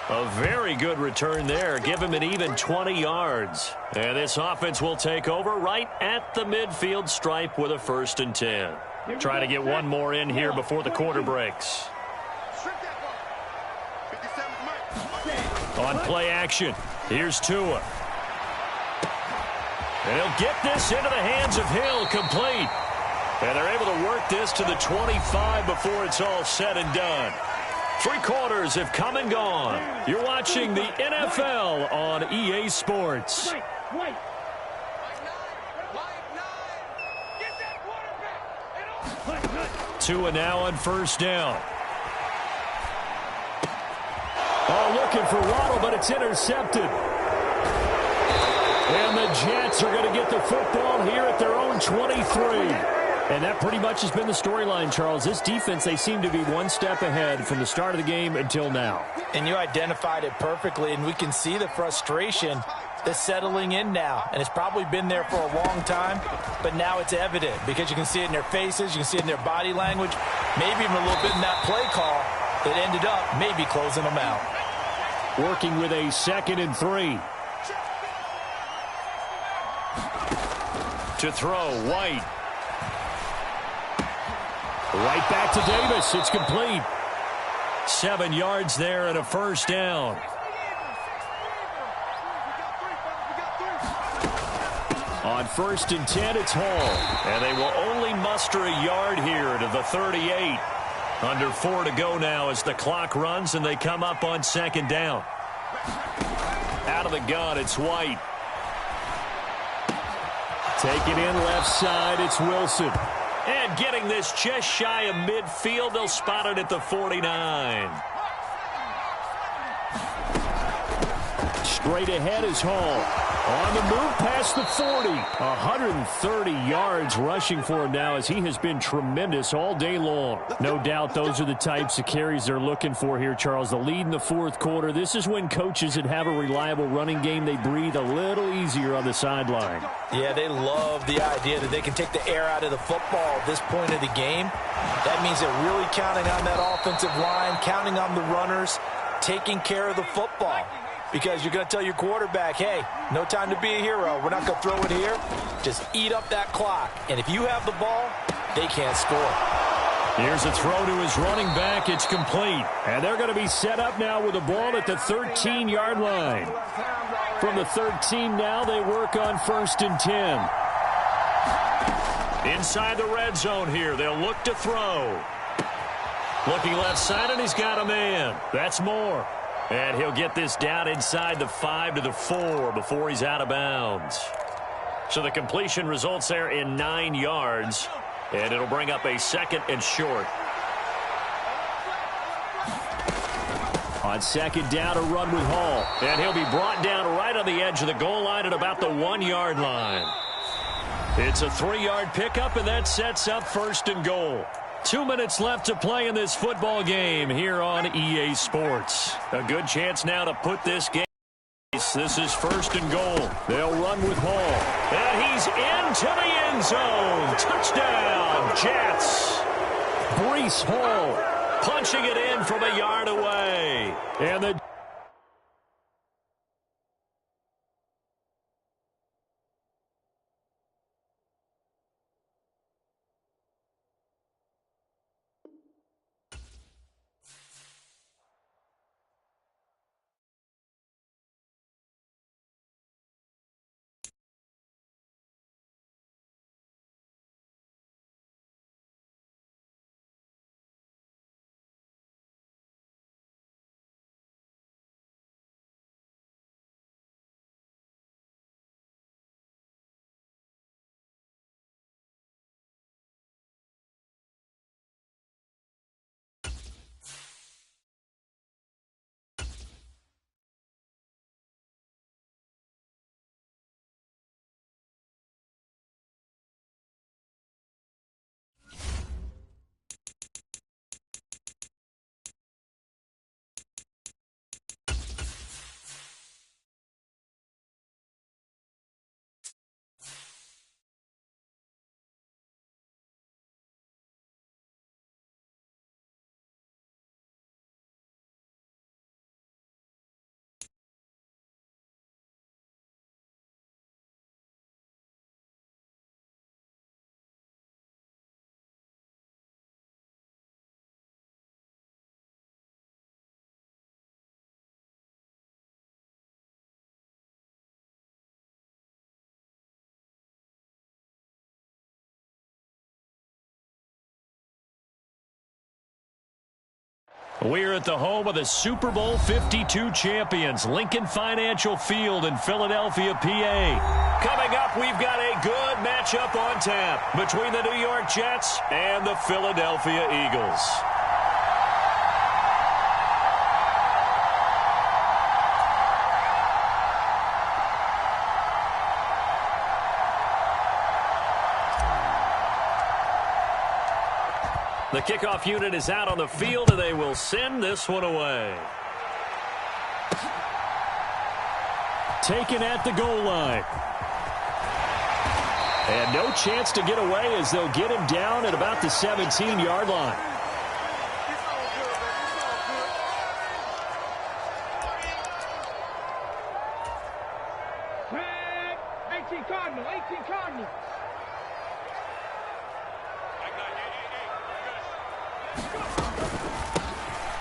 A very good return there. Give him an even 20 yards. And this offense will take over right at the midfield stripe with a 1st and 10. Try to get one more in here before the quarter breaks. On play action, here's Tua. And he'll get this into the hands of Hill, complete. And they're able to work this to the 25 before it's all said and done. 3 quarters have come and gone. You're watching the NFL on EA Sports. Tua now on 1st down. Oh, looking for Waddle, but it's intercepted. And the Jets are going to get the football here at their own 23. And that pretty much has been the storyline, Charles. This defense, they seem to be one step ahead from the start of the game until now. And you identified it perfectly, and we can see the frustration that's settling in now. And it's probably been there for a long time, but now it's evident because you can see it in their faces, you can see it in their body language, maybe even a little bit in that play call that ended up maybe closing them out. Working with a 2nd and 3. To throw, White. Right back to Davis. It's complete. 7 yards there and a 1st down. On 1st and 10, it's Hall. And they will only muster a yard here to the 38. Under 4 to go now as the clock runs and they come up on 2nd down. Out of the gun, it's White. Take it in left side, it's Wilson. And getting this just shy of midfield, they'll spot it at the 49. Straight ahead is Hall. On the move past the 40. 130 yards rushing for him now as he has been tremendous all day long. No doubt those are the types of carries they're looking for here, Charles. The lead in the fourth quarter. This is when coaches that have a reliable running game, they breathe a little easier on the sideline. Yeah, they love the idea that they can take the air out of the football at this point of the game. That means they're really counting on that offensive line, counting on the runners, taking care of the football. Because you're going to tell your quarterback, hey, no time to be a hero. We're not going to throw it here. Just eat up that clock. And if you have the ball, they can't score. Here's a throw to his running back. It's complete. And they're going to be set up now with the ball at the 13-yard line. From the 13 now, they work on 1st and 10. Inside the red zone here. They'll look to throw. Looking left side, and he's got a man. That's Moore. And he'll get this down inside the 5 to the 4 before he's out of bounds. So the completion results there in 9 yards. And it'll bring up a 2nd and short. On 2nd down, a run with Hall. And he'll be brought down right on the edge of the goal line at about the 1-yard line. It's a 3-yard pickup, and that sets up 1st and goal. 2 minutes left to play in this football game here on EA Sports. A good chance now to put this game. This is 1st and goal. They'll run with Hall. And he's into the end zone. Touchdown, Jets. Breece Hall punching it in from a yard away. And the We're at the home of the Super Bowl 52 champions, Lincoln Financial Field in Philadelphia, PA. Coming up, we've got a good matchup on tap between the New York Jets and the Philadelphia Eagles. The kickoff unit is out on the field, and they will send this one away. Taken at the goal line. And no chance to get away as they'll get him down at about the 17-yard line.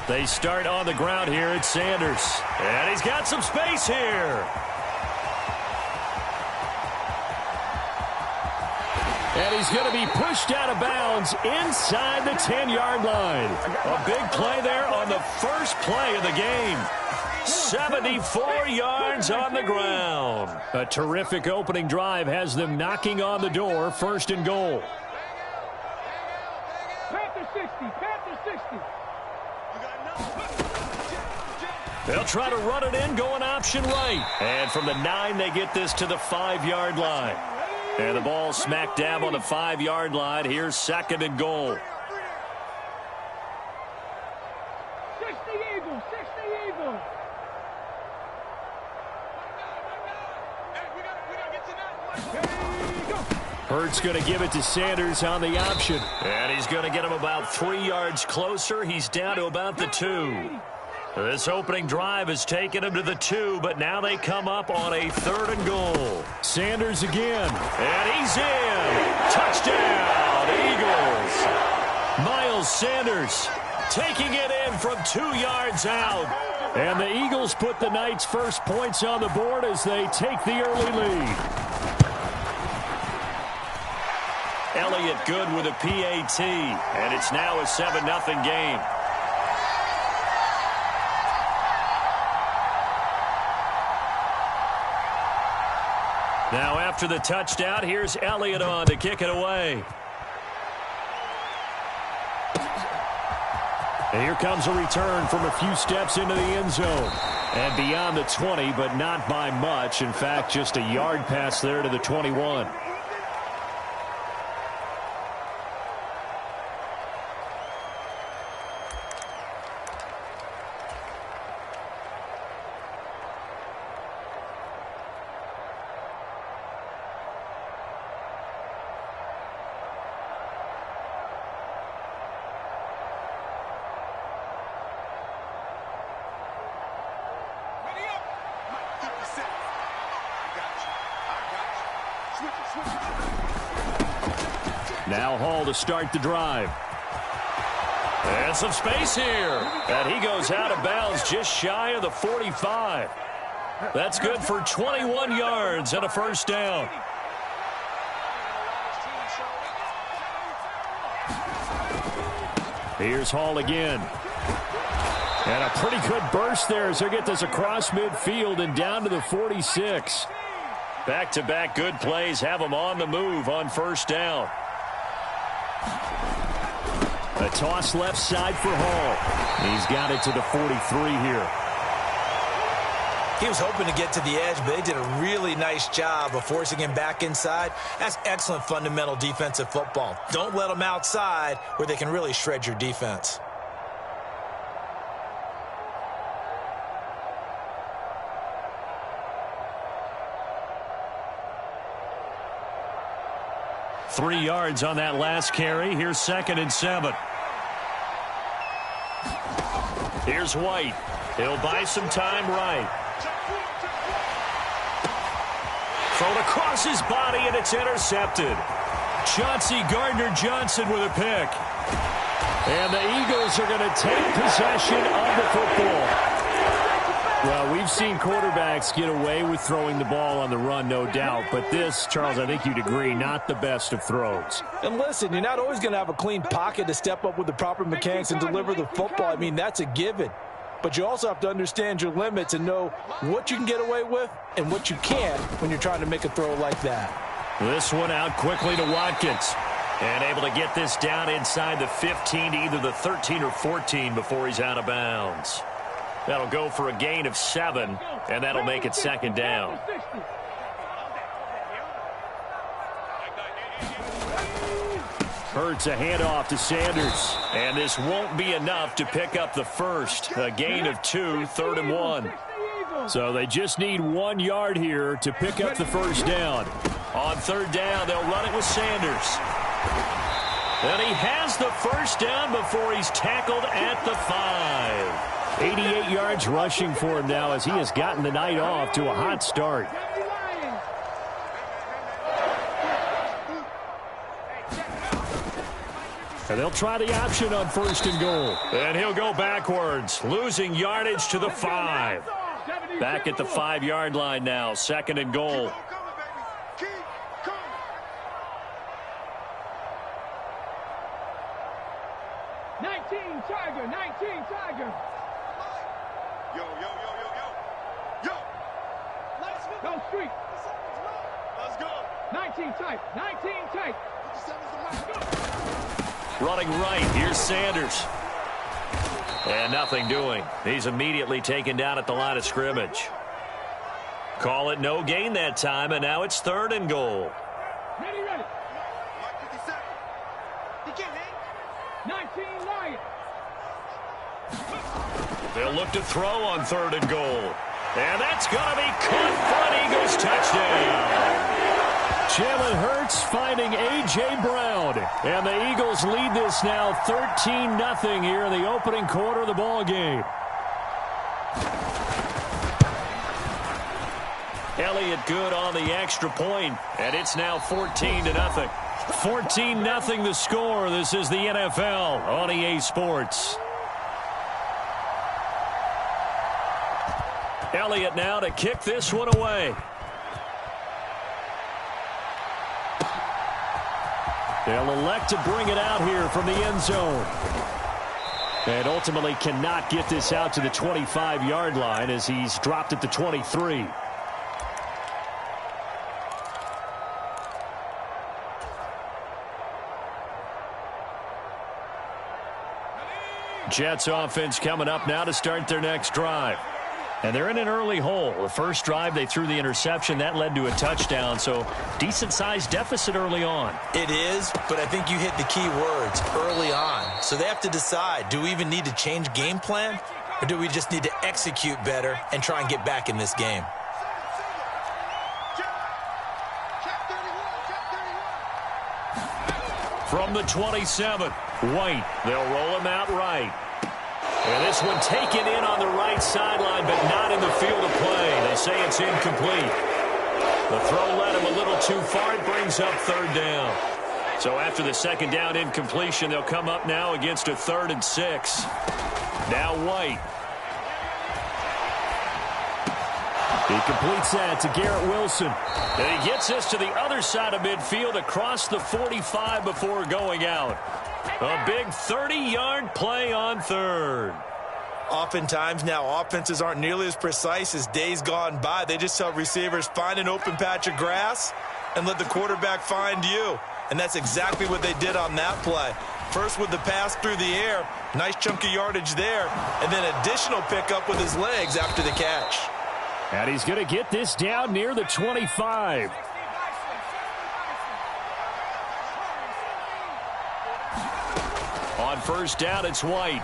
They start on the ground here at Sanders. And he's got some space here. And he's going to be pushed out of bounds inside the 10-yard line. A big play there on the first play of the game. 74 yards on the ground. A terrific opening drive has them knocking on the door, 1st and goal. They'll try to run it in, going option right. And from the 9, they get this to the 5-yard line. And the ball smack dab on the 5-yard line. Here's 2nd and goal. Hurts going to give it to Sanders on the option. And he's going to get him about 3 yards closer. He's down to about the 2. This opening drive has taken him to the 2, but now they come up on a 3rd and goal. Sanders again. And he's in. Touchdown, Eagles. Miles Sanders taking it in from 2 yards out. And the Eagles put the Knights' first points on the board as they take the early lead. Elliott good with a PAT, and it's now a 7-0 game. Now after the touchdown, here's Elliott on to kick it away. And here comes a return from a few steps into the end zone. And beyond the 20, but not by much. In fact, just a yard pass there to the 21. Now Hall to start the drive. And some space here. And he goes out of bounds just shy of the 45. That's good for 21 yards and a first down. Here's Hall again. And a pretty good burst there as they get this across midfield and down to the 46. Back-to-back good plays have them on the move on first down. A toss left side for Hall. He's got it to the 43 here. He was hoping to get to the edge, but they did a really nice job of forcing him back inside. That's excellent fundamental defensive football. Don't let them outside where they can really shred your defense. Three yards on that last carry. Here's 2nd and 7. Here's White. He'll buy some time right. Thrown across his body, and it's intercepted. Chauncey Gardner-Johnson with a pick. And the Eagles are going to take possession of the football. Well, we've seen quarterbacks get away with throwing the ball on the run, no doubt. But this, Charles, I think you'd agree, not the best of throws. And listen, you're not always going to have a clean pocket to step up with the proper mechanics and deliver the football. I mean, that's a given. But you also have to understand your limits and know what you can get away with and what you can't when you're trying to make a throw like that. This one out quickly to Watkins. And able to get this down inside the 15 to either the 13 or 14 before he's out of bounds. That'll go for a gain of 7, and that'll make it 2nd down. Hurts a handoff to Sanders. And this won't be enough to pick up the first. A gain of 2, 3rd and 1. So they just need 1 yard here to pick up the first down. On 3rd down, they'll run it with Sanders. And he has the first down before he's tackled at the 5. 88 yards rushing for him now as he has gotten the night off to a hot start. And they'll try the option on 1st and goal. And he'll go backwards, losing yardage to the 5. Back at the 5-yard line now, 2nd and goal. Tiger. Yo. Go street. Let's go. 19 tight. Running right, here's Sanders. And nothing doing. He's immediately taken down at the line of scrimmage. Call it no gain that time, and now it's 3rd and goal. Ready. 19 Lions. They'll look to throw on 3rd and goal. And that's going to be caught for an Eagles touchdown. Jalen Hurts finding A.J. Brown. And the Eagles lead this now 13-0 here in the opening quarter of the ball game. Elliott good on the extra point, and it's now 14-0. 14-0 the score. This is the NFL on EA Sports. Elliott now to kick this one away. They'll elect to bring it out here from the end zone. And ultimately cannot get this out to the 25-yard line as he's dropped at the 23. Jets offense coming up now to start their next drive. And they're in an early hole. The first drive, they threw the interception. That led to a touchdown, so decent-sized deficit early on. It is, but I think you hit the key words, early on. So they have to decide, do we even need to change game plan, or do we just need to execute better and try and get back in this game? From the 27, White. They'll roll him out right. And this one taken in on the right sideline, but not in the field of play. They say it's incomplete. The throw led him a little too far. It brings up 3rd down. So after the 2nd down incompletion, they'll come up now against a 3rd and 6. Now White. He completes that to Garrett Wilson. And he gets this to the other side of midfield across the 45 before going out. A big 30-yard play on 3rd. Oftentimes now offenses aren't nearly as precise as days gone by. They just tell receivers, find an open patch of grass and let the quarterback find you. And that's exactly what they did on that play. First with the pass through the air, nice chunky yardage there, and then additional pickup with his legs after the catch. And he's going to get this down near the 25. On 1st down, it's White.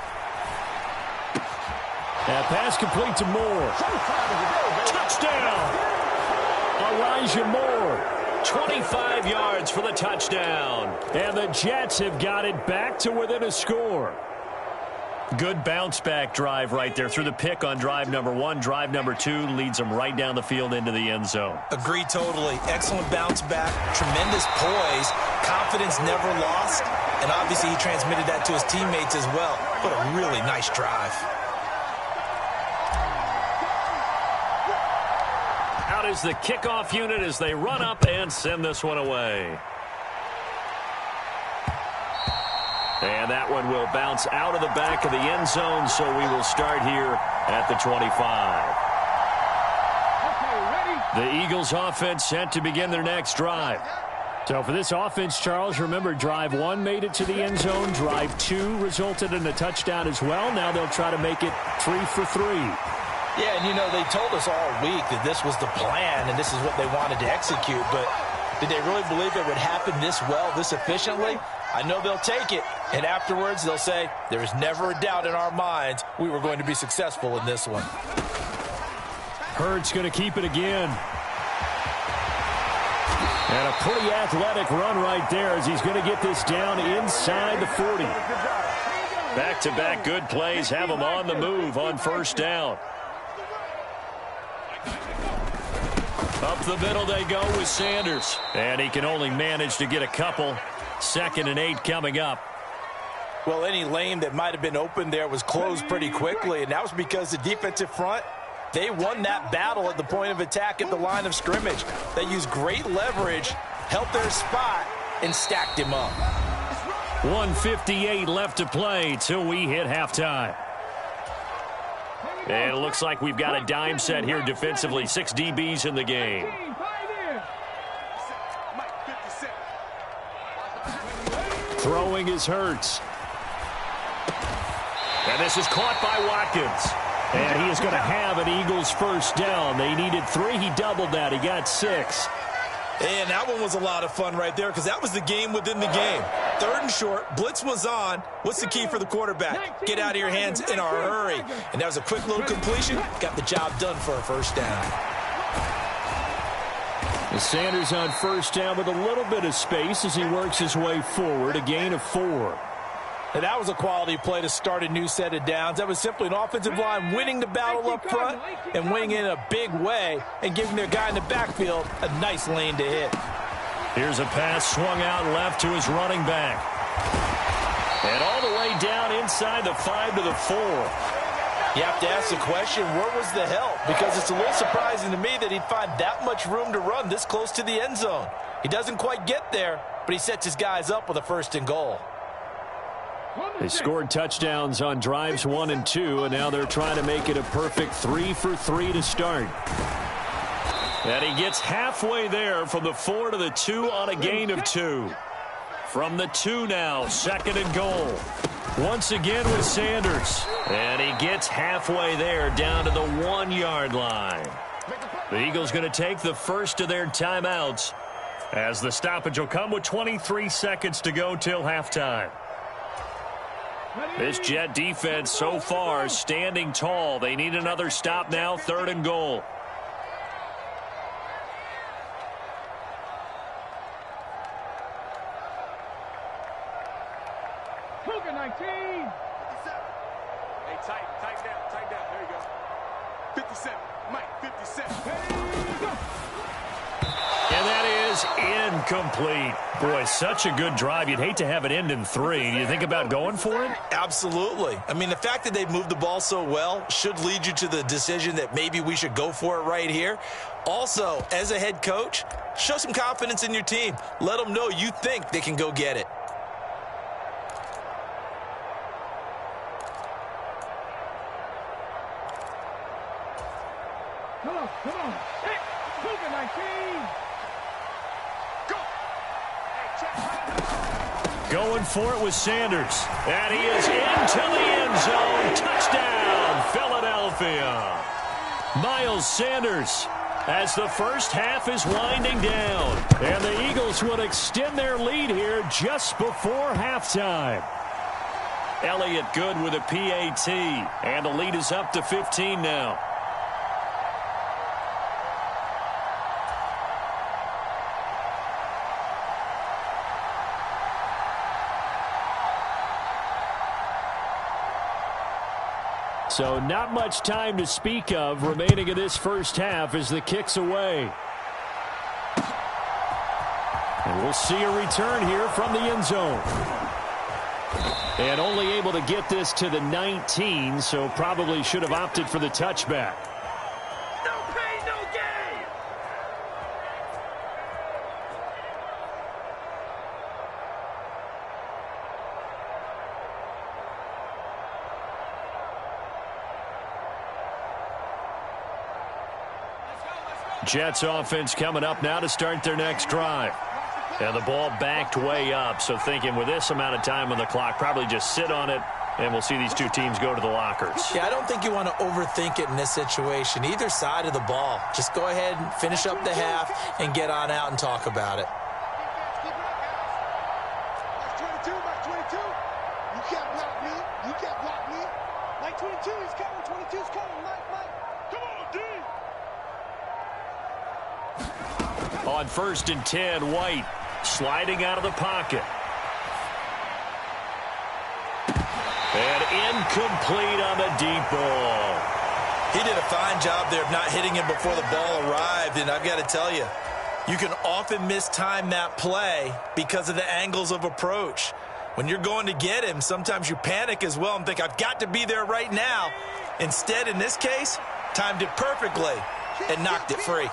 That pass complete to Moore. Touchdown! Elijah Moore. 25 yards for the touchdown. And the Jets have got it back to within a score. Good bounce-back drive right there through the pick on drive number 1. Drive number 2 leads them right down the field into the end zone. Agree totally. Excellent bounce back, tremendous poise, confidence never lost, and obviously he transmitted that to his teammates as well. What a really nice drive. Out is the kickoff unit as they run up and send this one away. And that one will bounce out of the back of the end zone, so we will start here at the 25. The Eagles offense set to begin their next drive. So for this offense, Charles, remember, drive 1 made it to the end zone. Drive 2 resulted in a touchdown as well. Now they'll try to make it 3 for 3. Yeah, and you know, they told us all week that this was the plan and this is what they wanted to execute, but did they really believe it would happen this well, this efficiently? I know they'll take it, and afterwards they'll say, there was never a doubt in our minds we were going to be successful in this one. Hurts going to keep it again. And a pretty athletic run right there as he's going to get this down inside the 40. Back-to-back good plays have them on the move on 1st down. Up the middle they go with Sanders. And he can only manage to get a couple. 2nd and 8 coming up. Well, any lane that might have been open there was closed pretty quickly, and that was because the defensive front, they won that battle at the point of attack at the line of scrimmage. They used great leverage, held their spot, and stacked him up. 1:58 left to play till we hit halftime. And it looks like we've got a dime set here defensively. 6 DBs in the game. Throwing is Hurts. And Pass is caught by Watkins. And he is going to have an Eagles first down. They needed 3. He doubled that. He got 6. And that one was a lot of fun right there because that was the game within the game. 3rd and short. Blitz was on. What's the key for the quarterback? Get out of your hands in a hurry. And that was a quick little completion. Got the job done for a first down. Sanders on first down with a little bit of space as he works his way forward. A gain of 4. And that was a quality play to start a new set of downs. That was simply an offensive line winning the battle up front and winning in a big way and giving their guy in the backfield a nice lane to hit. Here's a pass swung out left to his running back. And all the way down inside the 5 to the 4. You have to ask the question, where was the help? Because it's a little surprising to me that he'd find that much room to run this close to the end zone. He doesn't quite get there, but he sets his guys up with a 1st and goal. They scored touchdowns on drives 1 and 2, and now they're trying to make it a perfect 3 for 3 to start. And he gets halfway there from the 4 to the 2 on a gain of 2. From the 2 now, 2nd and goal. Once again with Sanders. And he gets halfway there down to the 1-yard line. The Eagles going to take the first of their timeouts as the stoppage will come with 23 seconds to go till halftime. This Jet defense so far standing tall. They need another stop now, 3rd and goal. Cougar 19. Hey, tighten down. There you go. 57, Mike, 57. And that is incomplete. Boy, such a good drive. You'd hate to have it end in 3. Do you think about going for it? Absolutely. I mean, the fact that they've moved the ball so well should lead you to the decision that maybe we should go for it right here. Also, as a head coach, show some confidence in your team. Let them know you think they can go get it. Come on. Hey, Cougar 19. Going for it with Sanders. And he is into the end zone. Touchdown, Philadelphia. Miles Sanders as the first half is winding down. And the Eagles would extend their lead here just before halftime. Elliott good with a PAT. And the lead is up to 15 now. So not much time to speak of remaining in this first half as the kick's away. And we'll see a return here from the end zone. And only able to get this to the 19, so probably should have opted for the touchback. No pain, no gain. Jets offense coming up now to start their next drive. And the ball backed way up, so thinking with this amount of time on the clock, probably just sit on it, and we'll see these two teams go to the lockers. Yeah, I don't think you want to overthink it in this situation. Either side of the ball. Just go ahead and finish up the half and get on out and talk about it. Mike 22. You can't block me. Mike 22, he's coming. 22's coming. Mike. Come on, D. On 1st and 10, White sliding out of the pocket. And incomplete on the deep ball. He did a fine job there of not hitting him before the ball arrived, and I've got to tell you, you can often mistime that play because of the angles of approach. When you're going to get him, sometimes you panic as well and think, I've got to be there right now. Instead, in this case, timed it perfectly and knocked it free.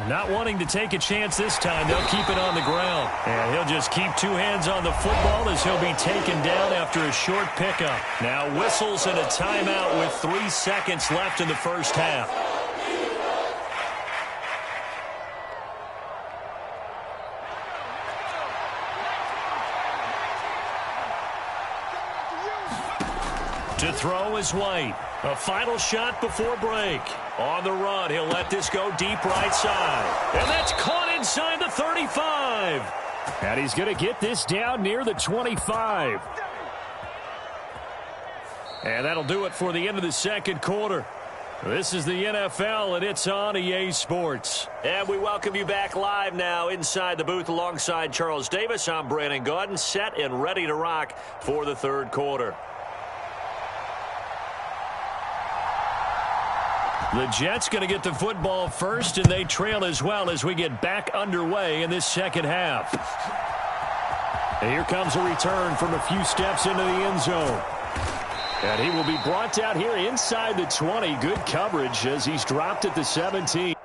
Not wanting to take a chance this time, they'll keep it on the ground. And he'll just keep 2 hands on the football as he'll be taken down after a short pickup. Now whistles and a timeout with 3 seconds left in the first half. To throw is White. A final shot before break. On the run, he'll let this go deep right side. And that's caught inside the 35. And he's going to get this down near the 25. And that'll do it for the end of the second quarter. This is the NFL, and it's on EA Sports. And we welcome you back live now inside the booth alongside Charles Davis. I'm Brandon Gaudin, set and ready to rock for the third quarter. The Jets going to get the football first, and they trail as well as we get back underway in this second half. And here comes a return from a few steps into the end zone. And he will be brought down here inside the 20. Good coverage as he's dropped at the 17.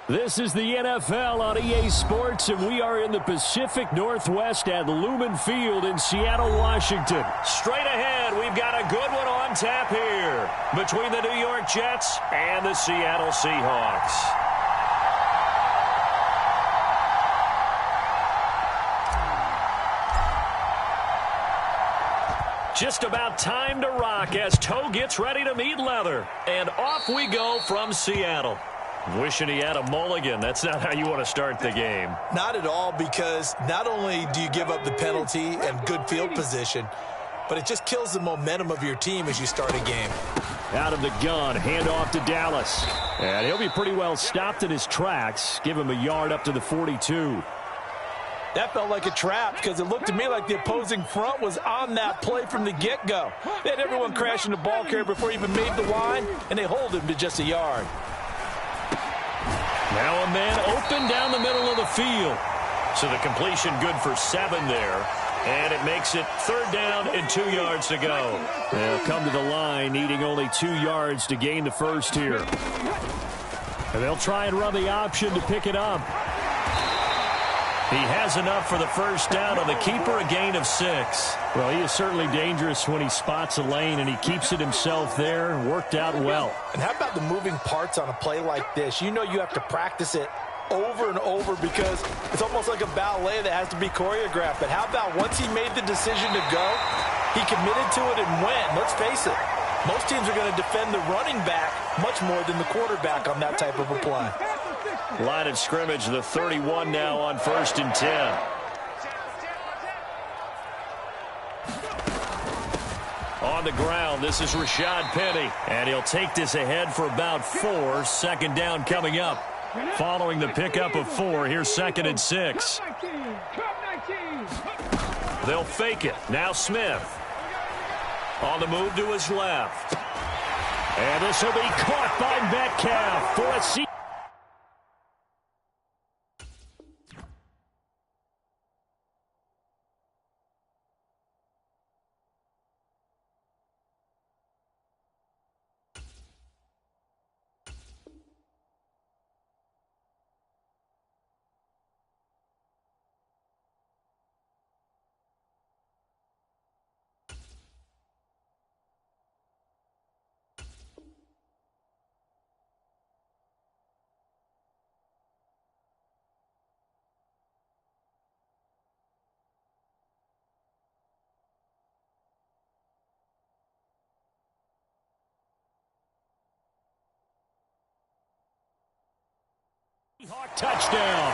This is the NFL on EA Sports, and we are in the Pacific Northwest at Lumen Field in Seattle, Washington. Straight ahead, we've got a good one on tap here between the New York Jets and the Seattle Seahawks. Just about time to rock as toe gets ready to meet leather. And off we go from Seattle. Wishing he had a mulligan. That's not how you want to start the game. Not at all, because not only do you give up the penalty and good field position, but it just kills the momentum of your team as you start a game. Out of the gun, handoff to Dallas. And he'll be pretty well stopped in his tracks. Give him a yard up to the 42. That felt like a trap because it looked to me like the opposing front was on that play from the get-go. They had everyone crashing the ball carrier before he even made the line, and they hold him to just a yard. Now a man open down the middle of the field. So the completion good for 7 there. And it makes it 3rd down and 2 yards to go. They'll come to the line needing only 2 yards to gain the first here. And they'll try and run the option to pick it up. He has enough for the first down on the keeper, a gain of 6. Well, he is certainly dangerous when he spots a lane, and he keeps it himself there. Worked out well. And how about the moving parts on a play like this? You know you have to practice it over and over because it's almost like a ballet that has to be choreographed. But how about once he made the decision to go, he committed to it and went. Let's face it, most teams are going to defend the running back much more than the quarterback on that type of a play. Line of scrimmage, the 31 now on 1st and 10. On the ground, this is Rashad Penny. And he'll take this ahead for about 4. 2nd down coming up. Following the pickup of 4, here's 2nd and 6. They'll fake it. Now Smith. On the move to his left. And this will be caught by Metcalf for a seat. Seahawks touchdown.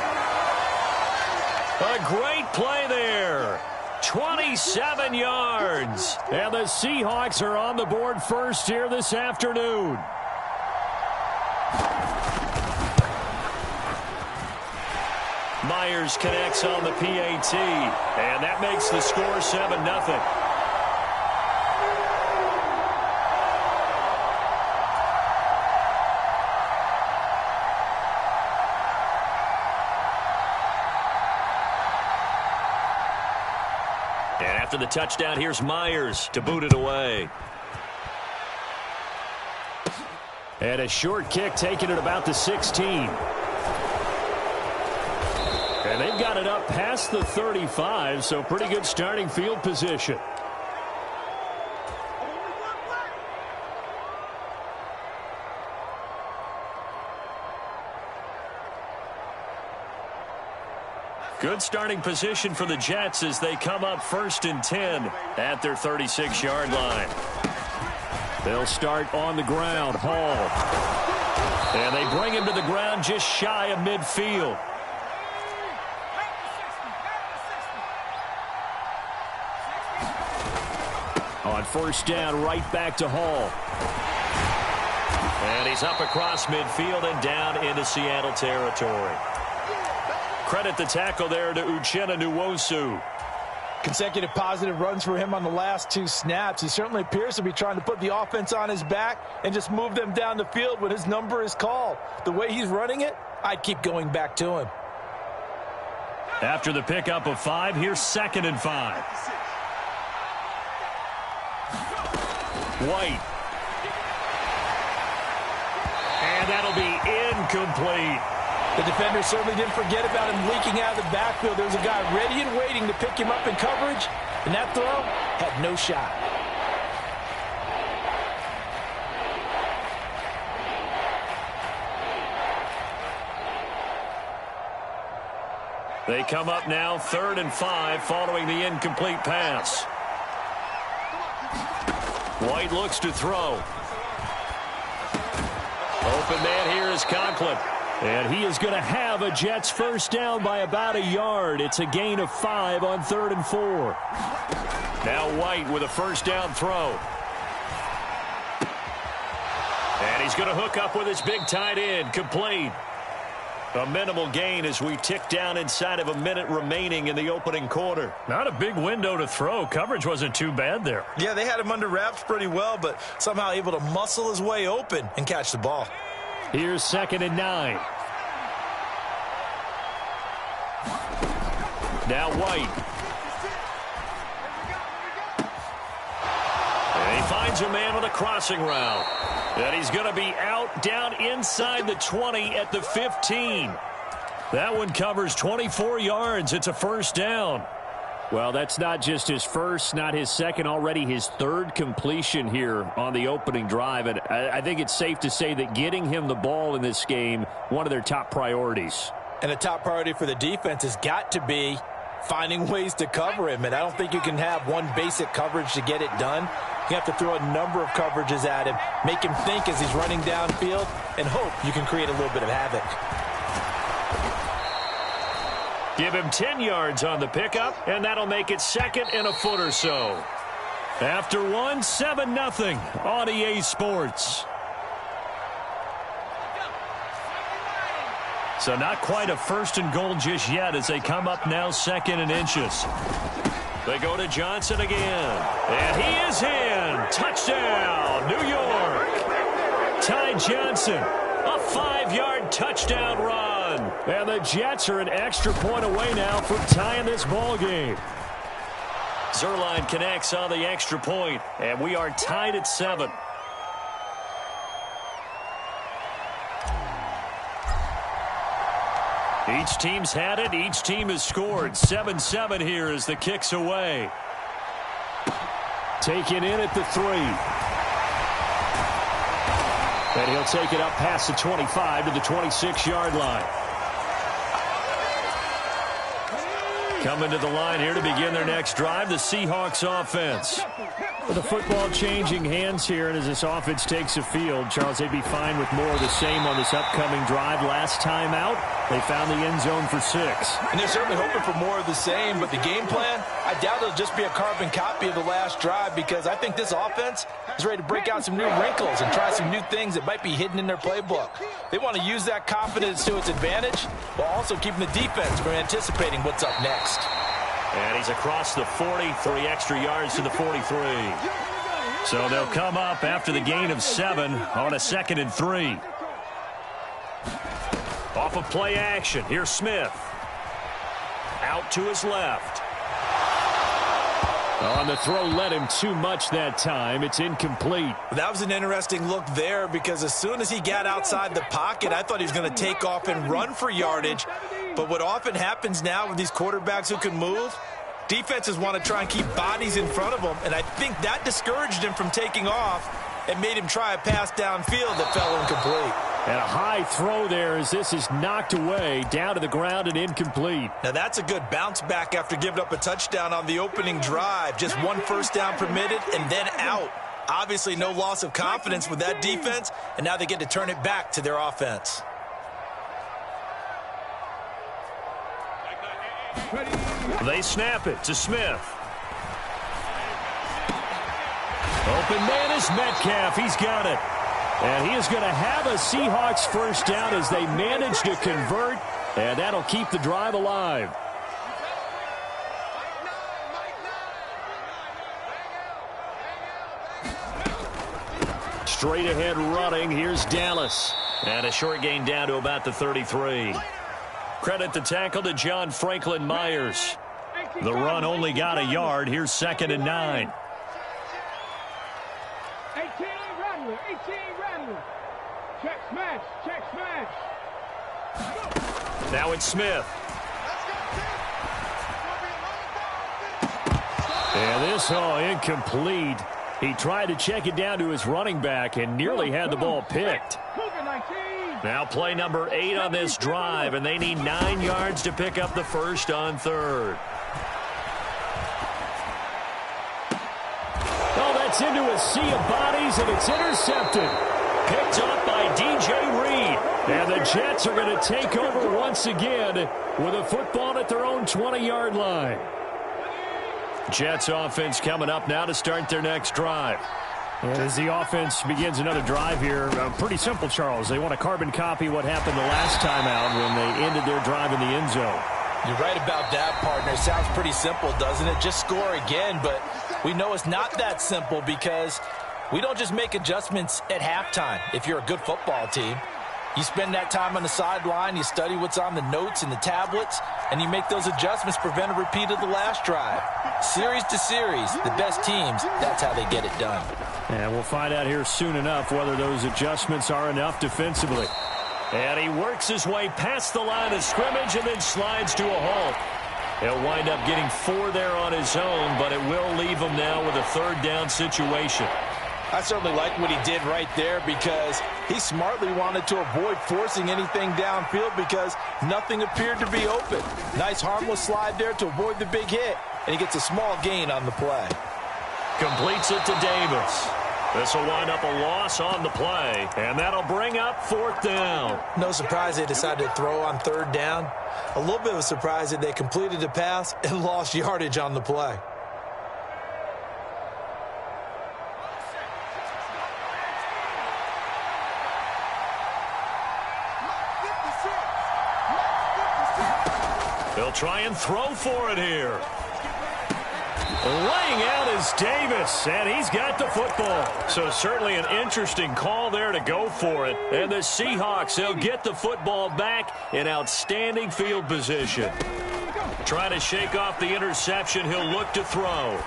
A great play there. 27 yards. And the Seahawks are on the board first here this afternoon. Myers connects on the PAT, and that makes the score 7-0. And after the touchdown, here's Myers to boot it away. And a short kick taken at about the 16. And they've got it up past the 35, so pretty good starting field position. Good starting position for the Jets as they come up 1st and 10 at their 36-yard line. They'll start on the ground. Hall. And they bring him to the ground just shy of midfield. On 1st down, right back to Hall. And he's up across midfield and down into Seattle territory. Credit the tackle there to Uchenna Nwosu. Consecutive positive runs for him on the last 2 snaps. He certainly appears to be trying to put the offense on his back and just move them down the field when his number is called. The way he's running it, I'd keep going back to him. After the pickup of 5, here's 2nd and 5. White. And that'll be incomplete. The defender certainly didn't forget about him leaking out of the backfield. There was a guy ready and waiting to pick him up in coverage, and that throw had no shot. They come up now 3rd and 5 following the incomplete pass. White looks to throw. Open man here is Conklin. And he is going to have a Jets 1st down by about a yard. It's a gain of 5 on 3rd and 4. Now White with a 1st down throw. And he's going to hook up with his big tight end. Complete. A minimal gain as we tick down inside of a minute remaining in the opening quarter. Not a big window to throw. Coverage wasn't too bad there. Yeah, they had him under wraps pretty well, but somehow able to muscle his way open and catch the ball. Here's 2nd and 9. Now White. And he finds a man with a crossing route. And he's going to be out down inside the 20 at the 15. That one covers 24 yards. It's a 1st down. Well, that's not just his first, not his second, already his 3rd completion here on the opening drive. And I think it's safe to say that getting him the ball in this game, one of their top priorities. And a top priority for the defense has got to be finding ways to cover him. And I don't think you can have one basic coverage to get it done. You have to throw a number of coverages at him, make him think as he's running downfield, and hope you can create a little bit of havoc. Give him 10 yards on the pickup, and that'll make it 2nd and a foot or so. After 1, 7-0 on EA Sports. So not quite a 1st and goal just yet as they come up now 2nd and inches. They go to Johnson again. And he is in. Touchdown, New York. Ty Johnson, a 5-yard touchdown run. And the Jets are an extra point away now from tying this ball game. Zerline connects on the extra point, and we are tied at 7. Each team's had it. Each team has scored. 7-7 here as the kick's away. Taken in at the 3. And he'll take it up past the 25 to the 26-yard line. Coming to the line here to begin their next drive, the Seahawks offense. With the football changing hands here, and as this offense takes the field, Charles, they'd be fine with more of the same on this upcoming drive. Last time out, they found the end zone for 6. And they're certainly hoping for more of the same, but the game plan, I doubt it'll just be a carbon copy of the last drive, because I think this offense is ready to break out some new wrinkles and try some new things that might be hidden in their playbook. They want to use that confidence to its advantage while also keeping the defense from anticipating what's up next. And he's across the 40, 3 extra yards to the 43. So they'll come up after the gain of 7 on a 2nd and 3. Off of play action, here's Smith. Out to his left. On the throw, led him too much that time. It's incomplete. That was an interesting look there, because as soon as he got outside the pocket, I thought he was going to take off and run for yardage. But what often happens now with these quarterbacks who can move, defenses want to try and keep bodies in front of them, and I think that discouraged him from taking off and made him try a pass downfield that fell incomplete. And a high throw there as this is knocked away, down to the ground and incomplete. Now that's a good bounce back after giving up a touchdown on the opening drive. Just 1 first down permitted and then out. Obviously no loss of confidence with that defense, and now they get to turn it back to their offense. They snap it to Smith. Open man is Metcalf. He's got it. And he is going to have a Seahawks first down as they manage to convert, and that'll keep the drive alive. Straight ahead running. Here's Dallas. And a short gain down to about the 33. Credit the tackle to John Franklin Myers. The run only got a yard. Here's 2nd and 9. 18 Rattler, 18 Rattler. Check smash, check smash. Now it's Smith. And this incomplete. He tried to check it down to his running back and nearly had the ball picked. Now play number 8 on this drive, and they need 9 yards to pick up the first on 3rd. Oh, that's into a sea of bodies, and it's intercepted. Picked up by DJ Reed. And the Jets are going to take over once again with a football at their own 20-yard line. Jets offense coming up now to start their next drive. And as the offense begins another drive here, pretty simple, Charles. They want to carbon copy what happened the last time out when they ended their drive in the end zone. You're right about that, partner. Sounds pretty simple, doesn't it? Just score again, but we know it's not that simple because we don't just make adjustments at halftime if you're a good football team. You spend that time on the sideline, you study what's on the notes and the tablets, and you make those adjustments, prevent a repeat of the last drive. Series to series, the best teams, that's how they get it done. And we'll find out here soon enough whether those adjustments are enough defensively. And he works his way past the line of scrimmage and then slides to a halt. He'll wind up getting 4 there on his own, but it will leave him now with a 3rd down situation. I certainly like what he did right there because he smartly wanted to avoid forcing anything downfield because nothing appeared to be open. Nice harmless slide there to avoid the big hit, and he gets a small gain on the play. Completes it to Davis. This will wind up a loss on the play, and that'll bring up 4th down. No surprise they decided to throw on 3rd down. A little bit of a surprise that they completed the pass and lost yardage on the play. They'll try and throw for it here. Laying out is Davis, and he's got the football. So certainly an interesting call there to go for it. And the Seahawks, they'll get the football back in outstanding field position. Trying to shake off the interception, he'll look to throw.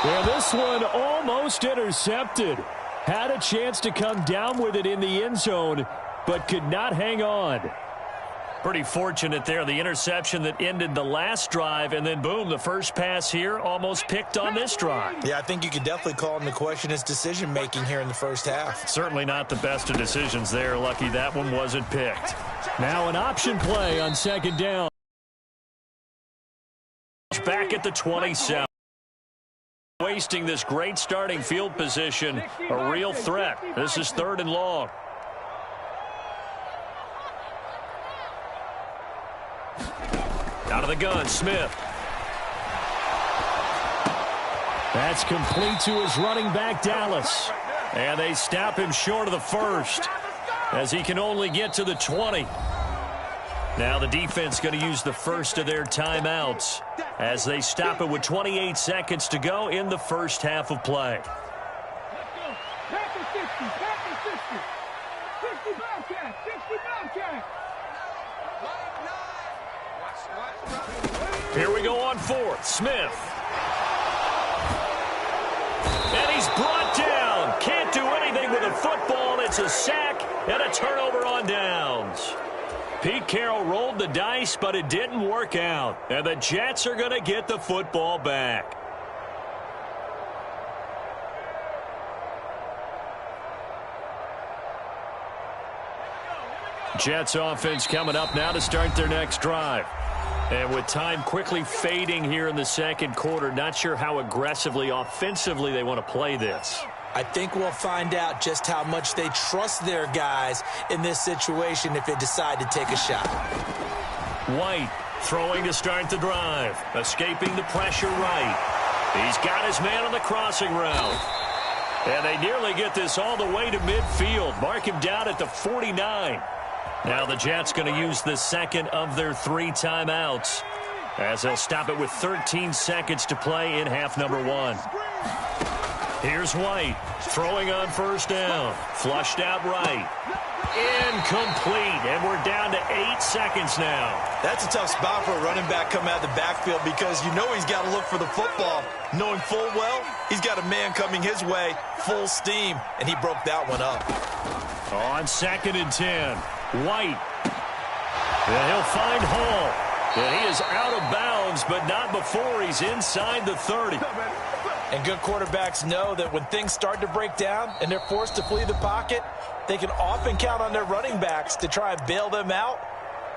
Well, this one almost intercepted. Had a chance to come down with it in the end zone, but could not hang on. Pretty fortunate there, the interception that ended the last drive, and then boom, the first pass here almost picked on this drive. Yeah, I think you could definitely call into question his decision-making here in the first half. Certainly not the best of decisions there. Lucky that one wasn't picked. Now an option play on 2nd down. Back at the 27. Wasting this great starting field position, a real threat. This is 3rd and long. Out of the gun, Smith. That's complete to his running back, Dallas. And they stop him short of the first, as he can only get to the 20. Now the defense going to use the first of their timeouts as they stop it with 28 seconds to go in the first half of play. Here we go on 4th. Smith. And he's brought down. Can't do anything with a football. It's a sack and a turnover on downs. Pete Carroll rolled the dice, but it didn't work out. And the Jets are going to get the football back. Jets offense coming up now to start their next drive. And with time quickly fading here in the second quarter, not sure how aggressively, offensively they want to play this. I think we'll find out just how much they trust their guys in this situation if they decide to take a shot. White throwing to start the drive. Escaping the pressure right. He's got his man on the crossing route. And they nearly get this all the way to midfield. Mark him down at the 49. Now the Jets going to use the second of their 3 timeouts as they'll stop it with 13 seconds to play in half number 1. Here's White throwing on first down. Flushed out right. Incomplete. And we're down to 8 seconds now. That's a tough spot for a running back coming out of the backfield because you know he's got to look for the football, knowing full well he's got a man coming his way full steam, and he broke that one up. On 2nd and 10, White. And he'll find Hall. And he is out of bounds, but not before he's inside the 30. And good quarterbacks know that when things start to break down and they're forced to flee the pocket, they can often count on their running backs to try and bail them out.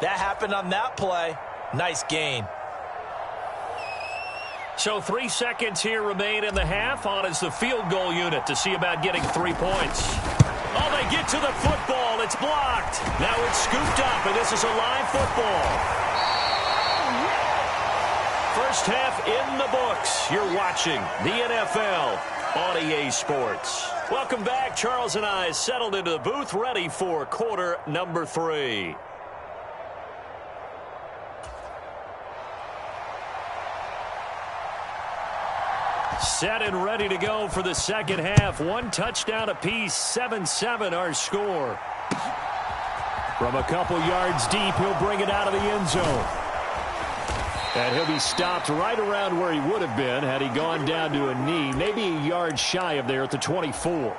That happened on that play. Nice gain. So 3 seconds here remain in the half. On is the field goal unit to see about getting 3 points. Oh, they get to the football. It's blocked. Now it's scooped up, and this is a live football. First half in the books. You're watching the NFL on EA Sports. Welcome back. Charles and I settled into the booth, ready for quarter number 3. Set and ready to go for the second half. 1 touchdown apiece, 7-7 our score. From a couple yards deep, he'll bring it out of the end zone. And he'll be stopped right around where he would have been had he gone down to a knee, maybe a yard shy of there at the 24.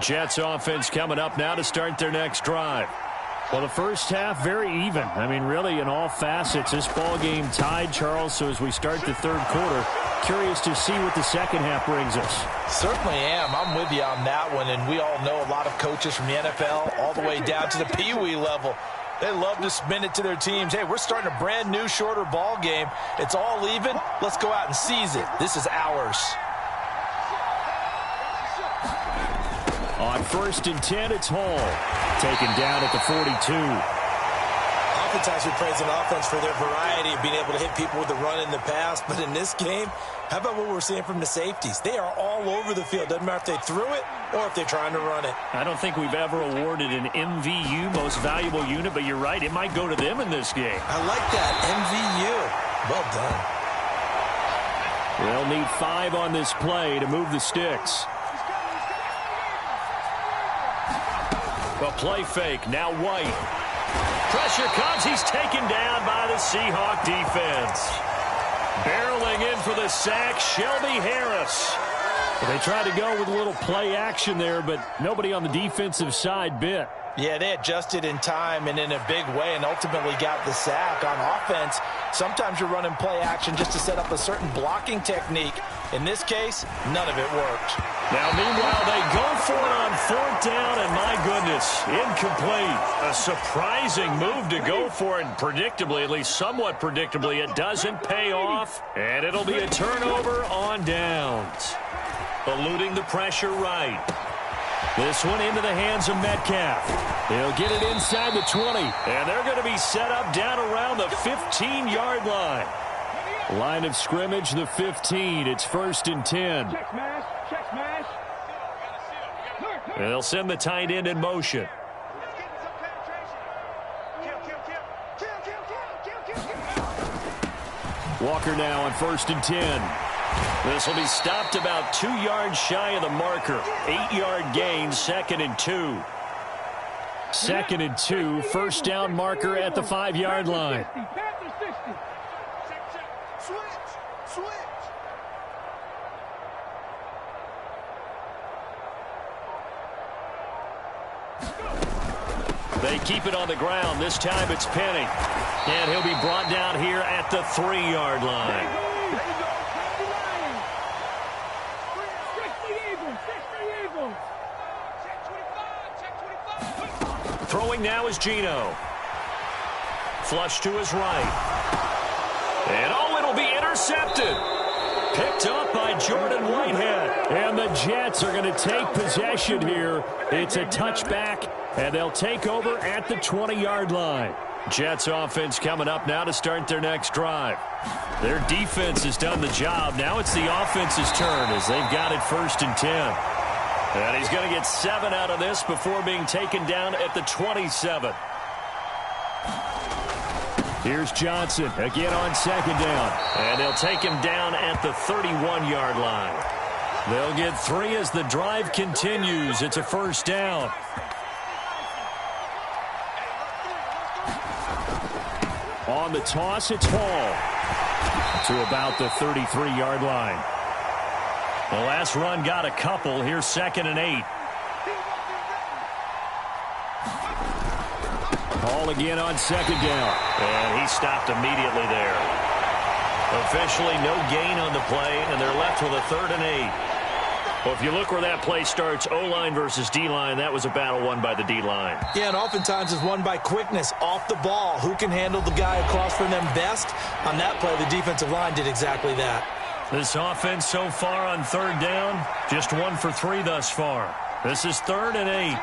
Jets offense coming up now to start their next drive. Well, the first half, very even. I mean, really, in all facets, this ball game tied, Charles. So as we start the third quarter, curious to see what the second half brings us. Certainly am. I'm with you on that one. And we all know a lot of coaches from the NFL all the way down to the Pee-wee level. They love to spin it to their teams. Hey, we're starting a brand new, shorter ball game. It's all even. Let's go out and seize it. This is ours. On 1st and 10, it's Hall. Taken down at the 42. Oftentimes we praise an offense for their variety of being able to hit people with the run in the pass. But in this game, how about what we're seeing from the safeties? They are all over the field. Doesn't matter if they threw it or if they're trying to run it. I don't think we've ever awarded an MVU, most valuable unit, but you're right. It might go to them in this game. I like that. MVU. Well done. They'll need 5 on this play to move the sticks. A play fake, now White. Pressure comes, he's taken down by the Seahawk defense. Barreling in for the sack, Shelby Harris. They tried to go with a little play action there, but nobody on the defensive side bit. Yeah, they adjusted in time and in a big way and ultimately got the sack. On offense, sometimes you're running play action just to set up a certain blocking technique. In this case, none of it worked. Now, meanwhile, they go for it on 4th down, and my goodness, incomplete. A surprising move to go for it, and predictably, at least somewhat predictably, it doesn't pay off, and it'll be a turnover on downs. Eluding the pressure right. This one into the hands of Metcalf. He'll get it inside the 20, and they're going to be set up down around the 15-yard line. Line of scrimmage, the 15. It's 1st and 10. Check smash. Check smash. And they'll send the tight end in motion. Walker now on 1st and 10. This will be stopped about 2 yards shy of the marker. 8-yard gain, 2nd and 2. 2nd and 2, first down marker at the 5-yard line. They keep it on the ground. This time it's Penny. And he'll be brought down here at the 3-yard line. Throwing now is Geno. Flush to his right. And oh, it'll be intercepted. Picked up by Jordan Whitehead. And the Jets are going to take possession here. It's a touchback, and they'll take over at the 20-yard line. Jets offense coming up now to start their next drive. Their defense has done the job. Now it's the offense's turn as they've got it 1st and 10. And he's going to get 7 out of this before being taken down at the 27. Here's Johnson again on 2nd down. And they'll take him down at the 31-yard line. They'll get 3 as the drive continues. It's a 1st down. On the toss, it's Hall to about the 33-yard line. The last run got a couple. Here's 2nd and 8. Hall again on 2nd down. And he stopped immediately there. Officially no gain on the play, and they're left with a 3rd and 8. Well, if you look where that play starts, O-line versus D-line, that was a battle won by the D-line. Yeah, and oftentimes it's won by quickness off the ball. Who can handle the guy across from them best? On that play, the defensive line did exactly that. This offense so far on 3rd down, just 1 for 3 thus far. This is 3rd and 8.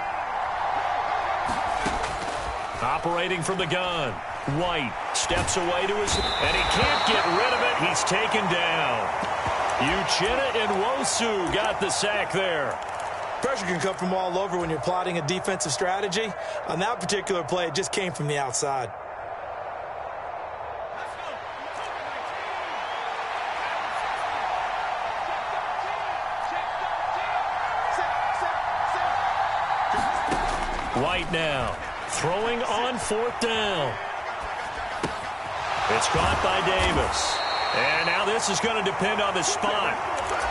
Operating from the gun. White steps away to his, and he can't get rid of it. He's taken down. Uchenna Nwosu got the sack there. Pressure can come from all over when you're plotting a defensive strategy. On that particular play, it just came from the outside. White now, throwing on 4th down. It's caught by Davis. And now this is going to depend on the spot.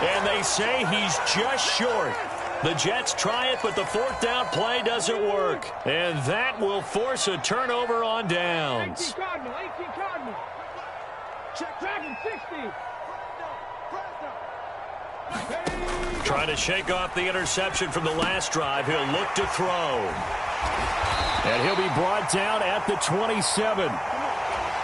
And they say he's just short. The Jets try it, but the 4th down play doesn't work. And that will force a turnover on downs. 18 Cardinal. Check Dragon 60. Trying to shake off the interception from the last drive. He'll look to throw. And he'll be brought down at the 27.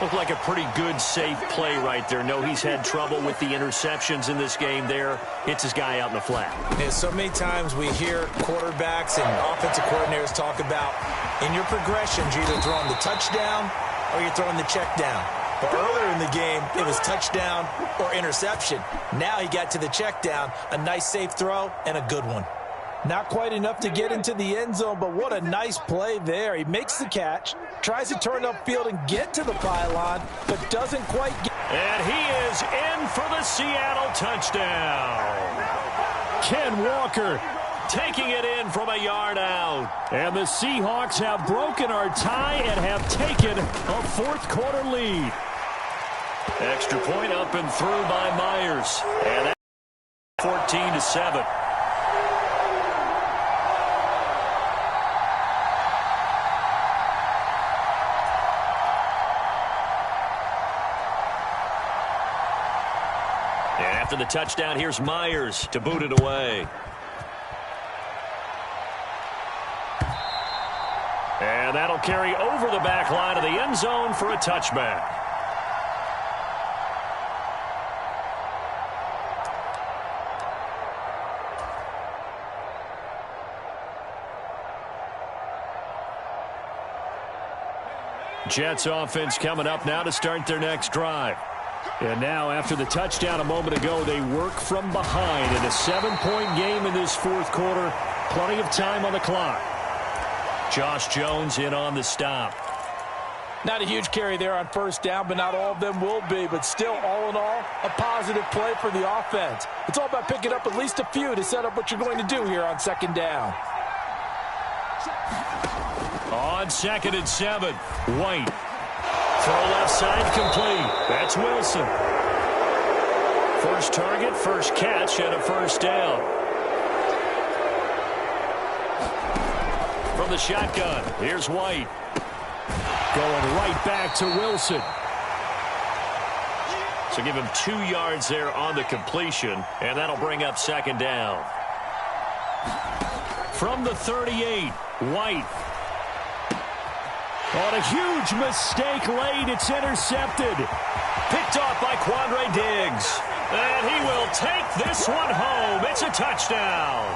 Looked like a pretty good, safe play right there. No, he's had trouble with the interceptions in this game there. Hits his guy out in the flat. Yeah, so many times we hear quarterbacks and offensive coordinators talk about in your progressions, you're either throwing the touchdown or you're throwing the check down. But earlier in the game, it was touchdown or interception. Now he got to the check down, a nice safe throw, and a good one. Not quite enough to get into the end zone, but what a nice play there. He makes the catch, tries to turn upfield and get to the pylon, but doesn't quite get. And he is in for the Seattle touchdown. Ken Walker taking it in from a yard out. And the Seahawks have broken our tie and have taken a 4th quarter lead. Extra point up and through by Myers. And that's 14-7. After the touchdown, here's Myers to boot it away. And that'll carry over the back line of the end zone for a touchback. Jets offense coming up now to start their next drive. And now, after the touchdown a moment ago, they work from behind in a 7-point game in this fourth quarter. Plenty of time on the clock. Josh Jones in on the stop. Not a huge carry there on first down, but not all of them will be. But still, all in all, a positive play for the offense. It's all about picking up at least a few to set up what you're going to do here on second down. On 2nd and 7, White. Throw left side complete. That's Wilson. First target, first catch, and a first down. From the shotgun, here's White. Going right back to Wilson. So give him 2 yards there on the completion, and that'll bring up second down. From the 38, White. On a huge mistake late, it's intercepted. Picked off by Quandre Diggs. And he will take this one home. It's a touchdown.